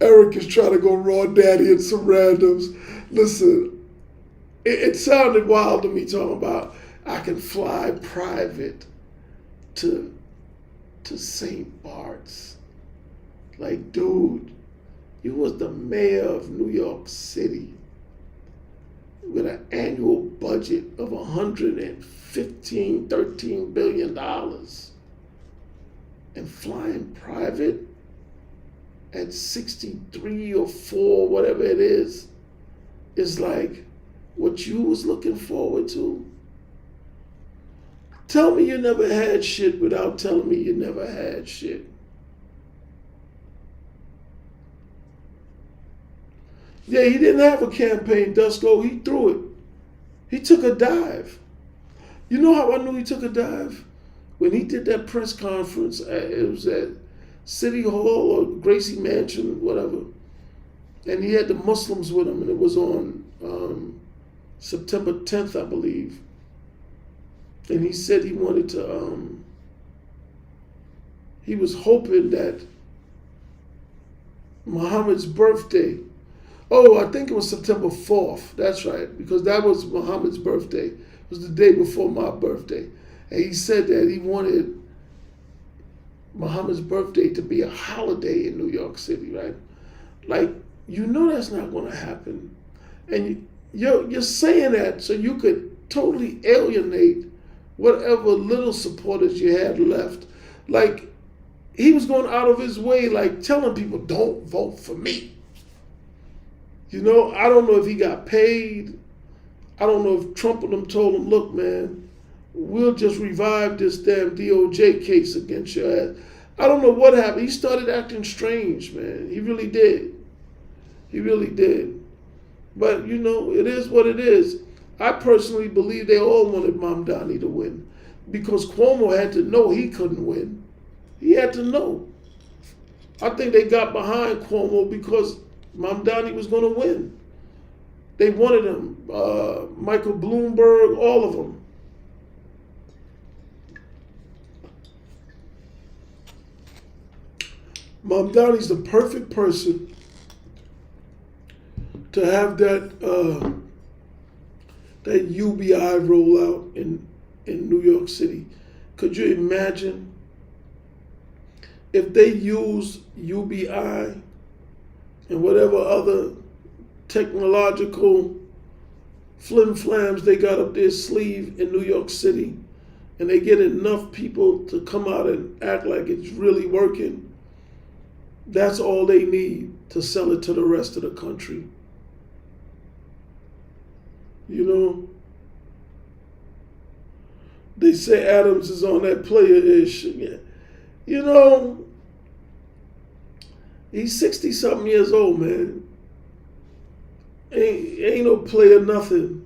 Eric is trying to go raw daddy in some randoms. Listen, it sounded wild to me talking about I can fly private to St. Bart's. Like, dude, you was the mayor of New York City with an annual budget of $13 billion and flying private at 63 or 4, whatever it is like what you was looking forward to. Tell me you never had shit without telling me you never had shit. Yeah, he didn't have a campaign, Dusko. He threw it. He took a dive. You know how I knew he took a dive? When he did that press conference, it was at City Hall or Gracie Mansion, whatever. And he had the Muslims with him, and it was on September 10th, I believe. And he said he wanted to, he was hoping that Muhammad's birthday, I think it was September 4th, that's right, because that was Muhammad's birthday. It was the day before my birthday. And he said that he wanted Muhammad's birthday to be a holiday in New York City, right? Like, that's not going to happen. And you're saying that so you could totally alienate whatever little supporters you had left. Like, he was going out of his way, like, telling people, don't vote for me. I don't know if he got paid. I don't know if Trump and them told him, look, man, we'll just revive this damn DOJ case against your ass. I don't know what happened. He started acting strange, man. He really did. He really did. But, you know, it is what it is. I personally believe they all wanted Mamdani to win because Cuomo had to know he couldn't win. He had to know. I think they got behind Cuomo because Mamdani was going to win. They wanted him. Michael Bloomberg, all of them. Mamdani's the perfect person to have that UBI rollout in New York City. Could you imagine if they use UBI and whatever other technological flim-flams they got up their sleeve in New York City, and they get enough people to come out and act like it's really working? That's all they need to sell it to the rest of the country. You know, they say Adams is on that player-ish. You know, he's 60-something years old, man. Ain't no player nothing.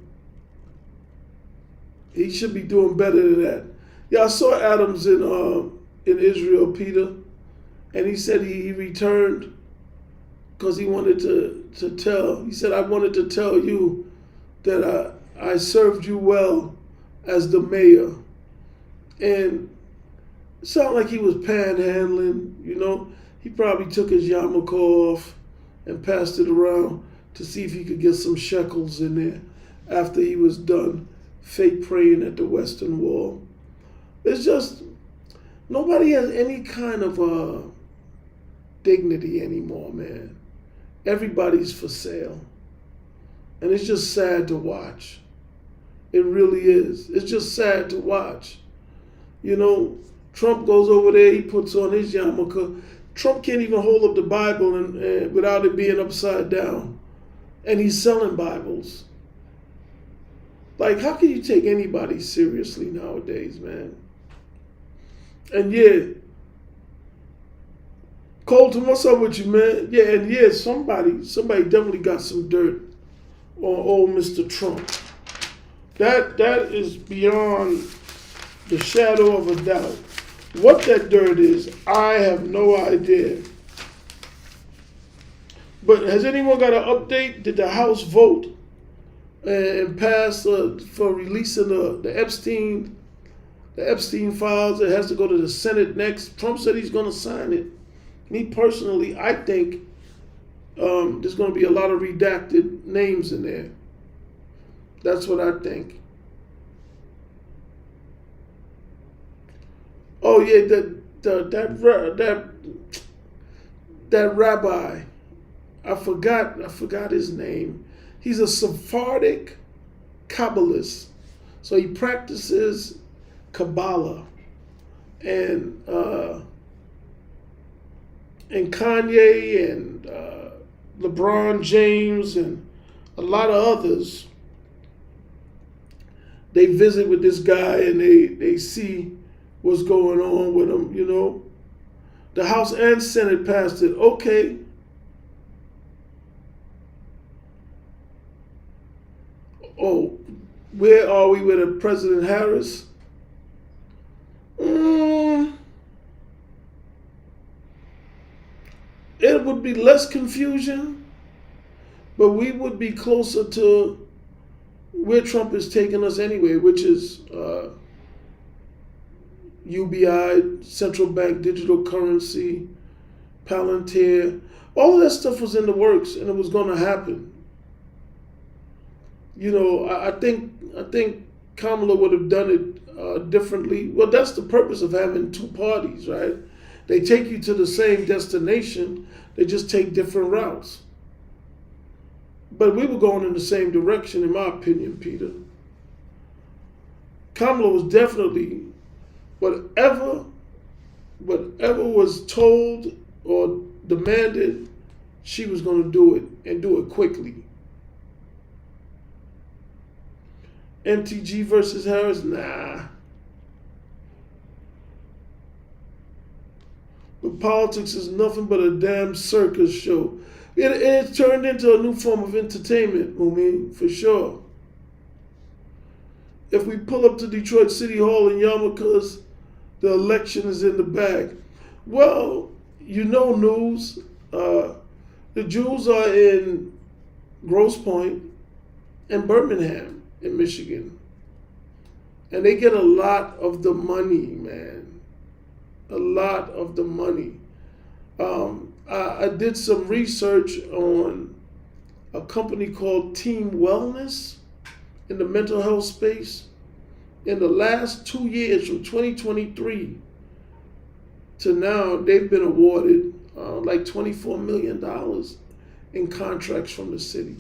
He should be doing better than that. Yeah, I saw Adams in Israel, Peter, and he said he returned because he wanted to tell. He said, I wanted to tell you that I served you well as the mayor. And it sounded like he was panhandling, you know. He probably took his yarmulke off and passed it around to see if he could get some shekels in there after he was done fake praying at the Western Wall. It's just, nobody has any kind of dignity anymore, man. Everybody's for sale. And it's just sad to watch. It really is. It's just sad to watch. You know, Trump goes over there, he puts on his yarmulke. Trump can't even hold up the Bible and without it being upside down. And he's selling Bibles. Like, how can you take anybody seriously nowadays, man? And yeah, Colton, what's up with you, man? Yeah, and yeah, somebody definitely got some dirt on old Mr. Trump. That is beyond the shadow of a doubt. What that dirt is, I have no idea. But has anyone got an update? Did the House vote and pass for releasing the Epstein files? It has to go to the Senate next. Trump said he's going to sign it. Me personally, I think there's going to be a lot of redacted names in there. That's what I think. Oh yeah, that rabbi, I forgot his name. He's a Sephardic Kabbalist, so he practices Kabbalah, and Kanye and LeBron James and a lot of others, they visit with this guy and they see what's going on with him, you know. The House and Senate passed it. Okay. Oh, where are we with President Harris? It would be less confusion, but we would be closer to where Trump is taking us anyway, which is UBI, central bank digital currency, Palantir. All of that stuff was in the works, and it was going to happen. You know, I think Kamala would have done it differently. Well, that's the purpose of having two parties, right? They take you to the same destination, they just take different routes. But we were going in the same direction, in my opinion, Peter. Kamala was definitely, whatever was told or demanded, she was going to do it, and do it quickly. MTG versus Harris, nah. politics is nothing but a damn circus show. It's turned into a new form of entertainment, Mumi, for sure. If we pull up to Detroit City Hall in Yarmouth, the election is in the bag. Well, you know news. The Jews are in Grosse Pointe and Birmingham in Michigan. And they get a lot of the money, man. A lot of the money. I did some research on a company called Team Wellness in the mental health space. In the last 2 years, from 2023 to now, they've been awarded like $24 million in contracts from the city.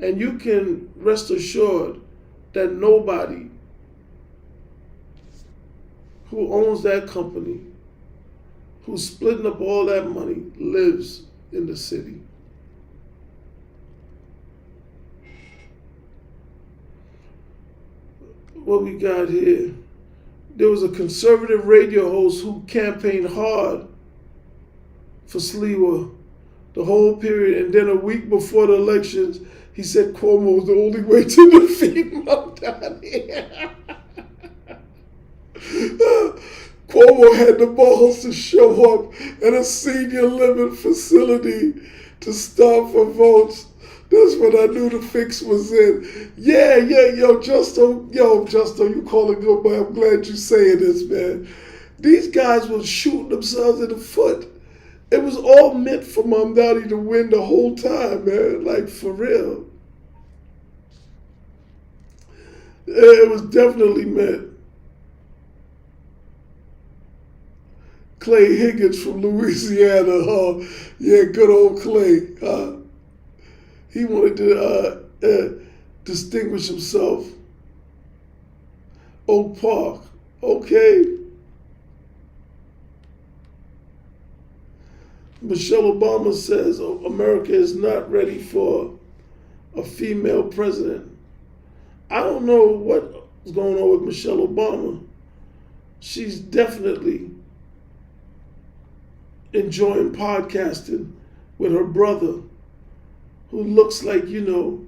And you can rest assured that nobody who owns that company, who's splitting up all that money, lives in the city. What we got here? There was a conservative radio host who campaigned hard for Sliwa the whole period, and then a week before the elections, he said Cuomo was the only way to defeat him down here. Cuomo had the balls to show up at a senior living facility to stop for votes. That's when I knew the fix was in. Yeah, yo, Justo, you call it good, but I'm glad you're saying this, man. These guys were shooting themselves in the foot. It was all meant for Mamdani to win the whole time, man. Like, for real. It was definitely meant. Clay Higgins from Louisiana, yeah, good old Clay. He wanted to distinguish himself. Oak Park, okay. Michelle Obama says America is not ready for a female president. I don't know what's going on with Michelle Obama. She's definitely enjoying podcasting with her brother, who looks like, he's a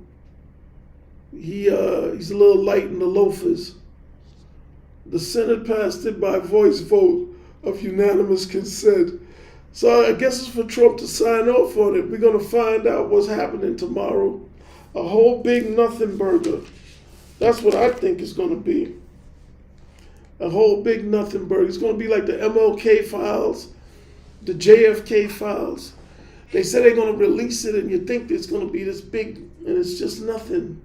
little light in the loafers. The Senate passed it by voice vote of unanimous consent. So I guess it's for Trump to sign off on it. We're going to find out what's happening tomorrow. A whole big nothing burger. That's what I think it's going to be. A whole big nothing burger. It's going to be like the MLK files, the JFK files. They said they're going to release it, and you think it's going to be this big, and it's just nothing.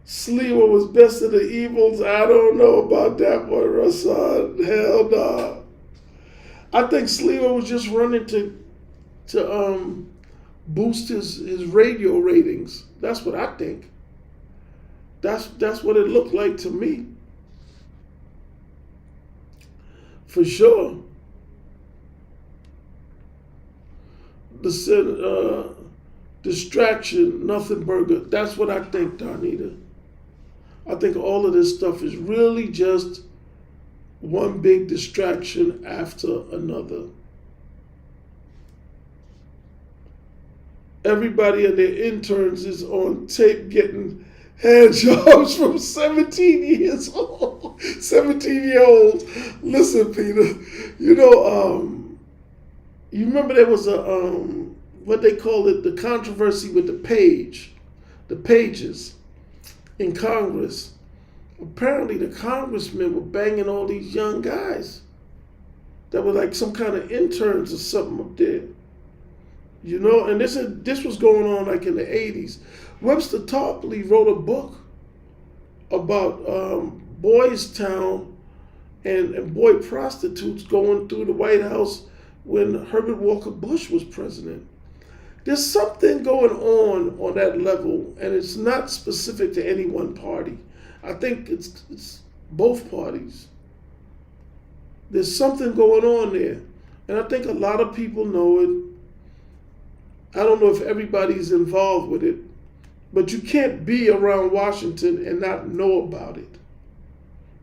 Sliwa was best of the evils. I don't know about that one, Rasad. Hell nah. I think Sliwa was just running to boost his radio ratings. That's what I think. That's what it looked like to me. For sure. The distraction, nothing burger. That's what I think, Darnita. I think all of this stuff is really just one big distraction after another. Everybody and their interns is on tape getting hand jobs from 17 years old. 17-year-olds. Listen, Peter, you remember there was a, what they call it, the controversy with the pages in Congress. Apparently the congressmen were banging all these young guys that were like some kind of interns or something up there. And this was going on like in the 80s. Webster Tarpley wrote a book about Boys Town and boy prostitutes going through the White House when Herbert Walker Bush was president. There's something going on that level, and it's not specific to any one party. I think it's both parties. There's something going on there, and I think a lot of people know it. I don't know if everybody's involved with it, but you can't be around Washington and not know about it.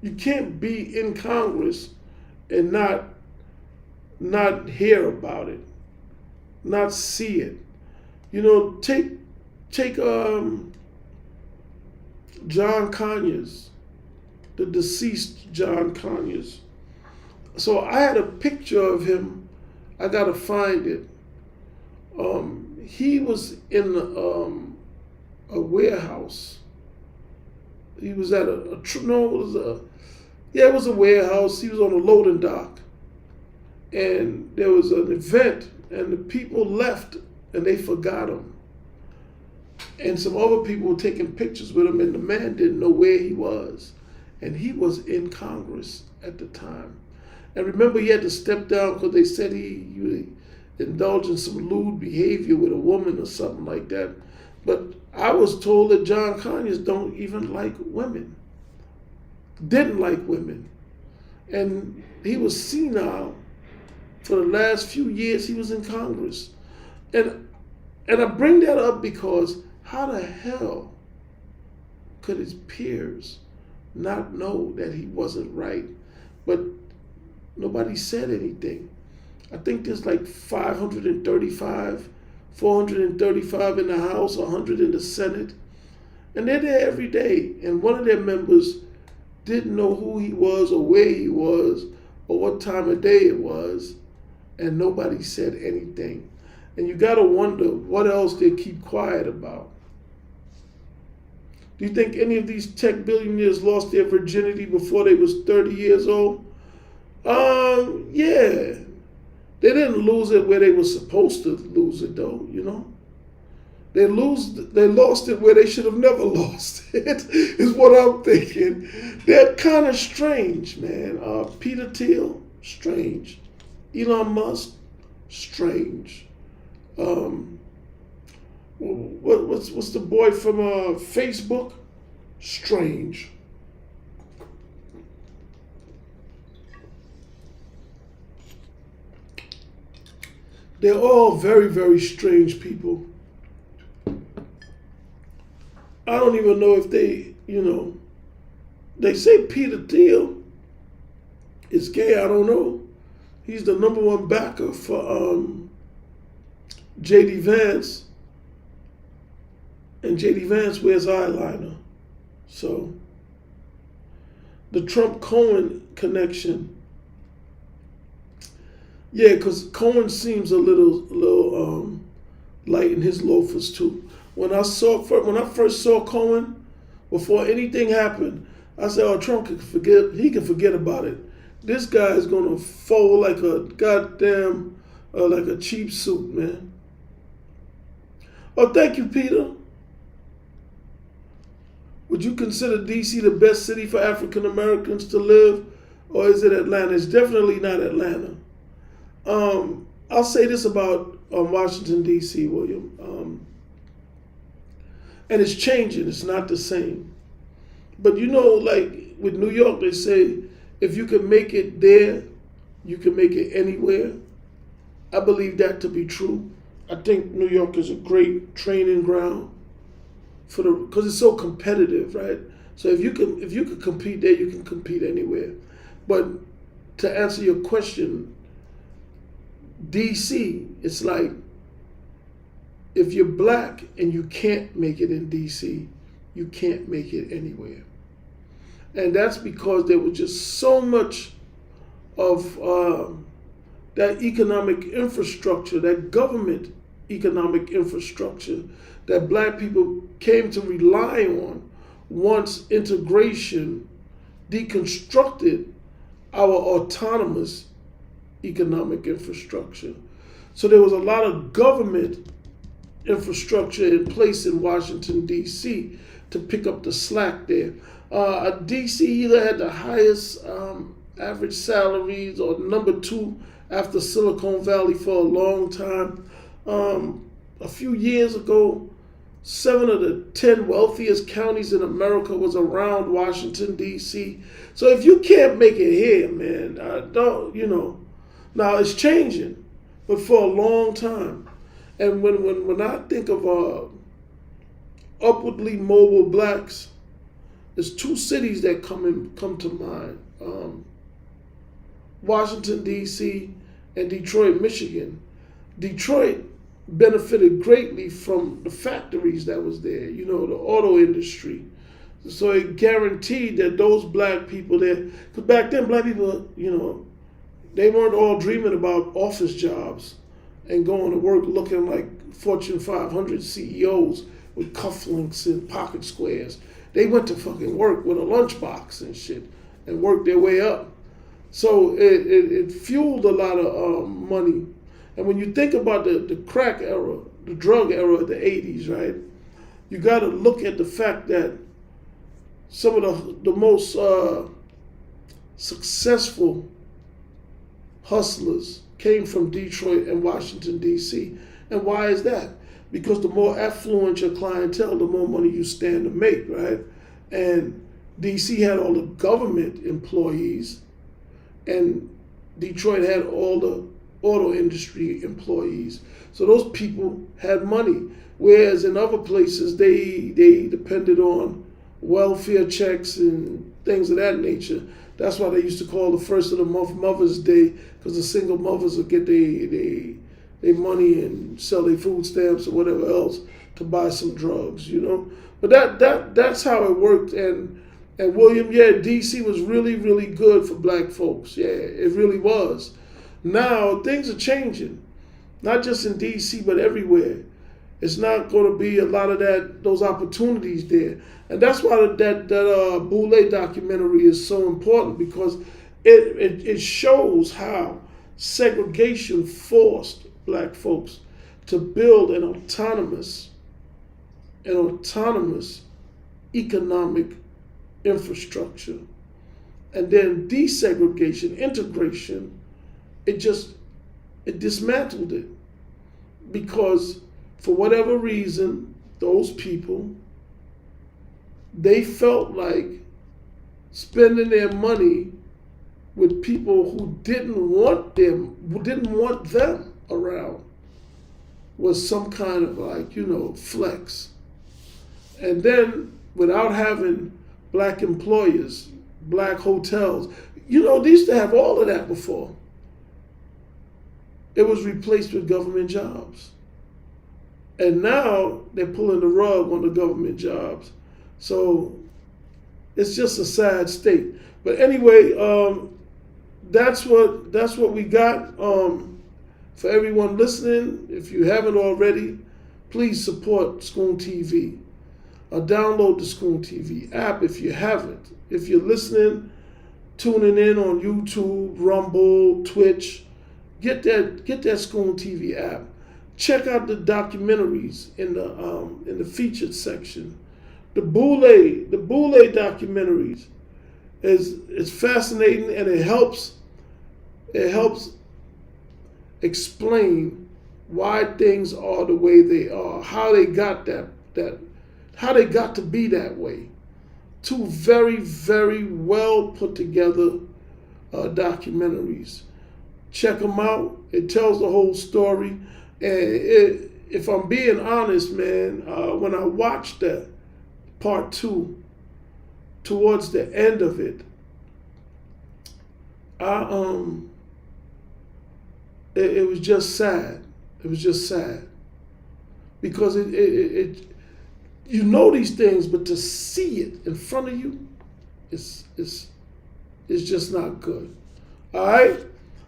You can't be in Congress and not hear about it, not see it. You know, take John Conyers, the deceased John Conyers. So I had a picture of him. I gotta find it. He was in a warehouse. He was at it was a warehouse. He was on a loading dock, and there was an event, and the people left, and they forgot him. And some other people were taking pictures with him, and the man didn't know where he was, and he was in Congress at the time. And remember, he had to step down because they said he indulged in some lewd behavior with a woman or something like that. But I was told that John Conyers don't even like women. Didn't like women. And he was senile for the last few years he was in Congress. And I bring that up because how the hell could his peers not know that he wasn't right? But nobody said anything. I think there's like 435 in the House, 100 in the Senate. And they're there every day. And one of their members didn't know who he was or where he was or what time of day it was. And nobody said anything. And you got to wonder what else they keep quiet about. Do you think any of these tech billionaires lost their virginity before they was 30 years old? Yeah. They didn't lose it where they were supposed to lose it, though, you know. They lost it where they should have never lost it, is what I'm thinking. They're kind of strange, man. Peter Thiel, strange. Elon Musk, strange. What's the boy from Facebook? Strange. They're all very, very strange people. I don't even know if they say Peter Thiel is gay. I don't know. He's the #1 backer for J.D. Vance. And J.D. Vance wears eyeliner. So, the Trump-Cohen connection. Yeah, because Cohen seems a little light in his loafers too. When I first saw Cohen, before anything happened, I said, "Oh, Trump can forget. He can forget about it. This guy is gonna fold like a goddamn, like a cheap suit, man." Oh, thank you, Peter. Would you consider DC the best city for African Americans to live, or is it Atlanta? It's definitely not Atlanta. I'll say this about Washington, D.C., William. And it's changing. It's not the same. But you know, like with New York, they say, if you can make it there, you can make it anywhere. I believe that to be true. I think New York is a great training ground because it's so competitive, right? So if you can compete there, you can compete anywhere. But to answer your question, DC, it's like if you're black and you can't make it in DC, you can't make it anywhere. And that's because there was just so much of that economic infrastructure, that government economic infrastructure that black people came to rely on once integration deconstructed our autonomous economic infrastructure. So there was a lot of government infrastructure in place in Washington, D.C. to pick up the slack there. D.C. either had the highest average salaries or #2 after Silicon Valley for a long time. A few years ago, 7 of the 10 wealthiest counties in America was around Washington, D.C. So if you can't make it here, man, now it's changing, but for a long time. And when I think of upwardly mobile blacks, there's two cities that come to mind: Washington D.C. and Detroit, Michigan. Detroit benefited greatly from the factories that was there, you know, the auto industry. So it guaranteed that those black people there, because back then black people, you know, they weren't all dreaming about office jobs and going to work looking like Fortune 500 CEOs with cufflinks and pocket squares. They went to fucking work with a lunchbox and shit and worked their way up. So it fueled a lot of money. And when you think about the crack era, the drug era of the 80s, right, you got to look at the fact that some of the most successful hustlers came from Detroit and Washington, D.C. And why is that? Because the more affluent your clientele, the more money you stand to make, right? And D.C. had all the government employees, and Detroit had all the auto industry employees. So those people had money. Whereas in other places, they depended on welfare checks and things of that nature. That's why they used to call the first of the month Mother's Day, because the single mothers would get their money and sell their food stamps or whatever else to buy some drugs, you know. But that's how it worked. And William, yeah, D.C. was really, really good for black folks. Yeah, it really was. Now things are changing, not just in D.C. but everywhere. It's not going to be a lot of those opportunities there, and that's why that Boulay documentary is so important, because it shows how segregation forced black folks to build an autonomous economic infrastructure, and then desegregation, integration. It dismantled it, because for whatever reason, those people, they felt like spending their money with people who didn't want them around was some kind of, like, you know, flex. And then without having black employers, black hotels, you know, they used to have all of that before. It was replaced with government jobs. And now they're pulling the rug on the government jobs. So it's just a sad state. But anyway, that's what we got. For everyone listening, if you haven't already, please support ScoonTV. Download the ScoonTV app if you haven't. If you're listening, tuning in on YouTube, Rumble, Twitch, get that ScoonTV app. Check out the documentaries in the featured section. The Boulay documentaries is fascinating, and it helps explain why things are the way they are, how they got how they got to be that way. Two very, very well put together documentaries. Check them out. It tells the whole story. And if I'm being honest, man, when I watched that part 2, towards the end of it, it was just sad. It was just sad, because it you know these things, but to see it in front of you, it's just not good. All right.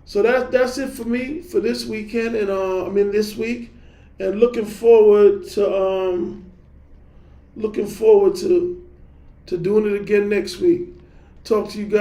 So that's it for me for this weekend, and this week, and looking forward to doing it again next week. Talk to you guys.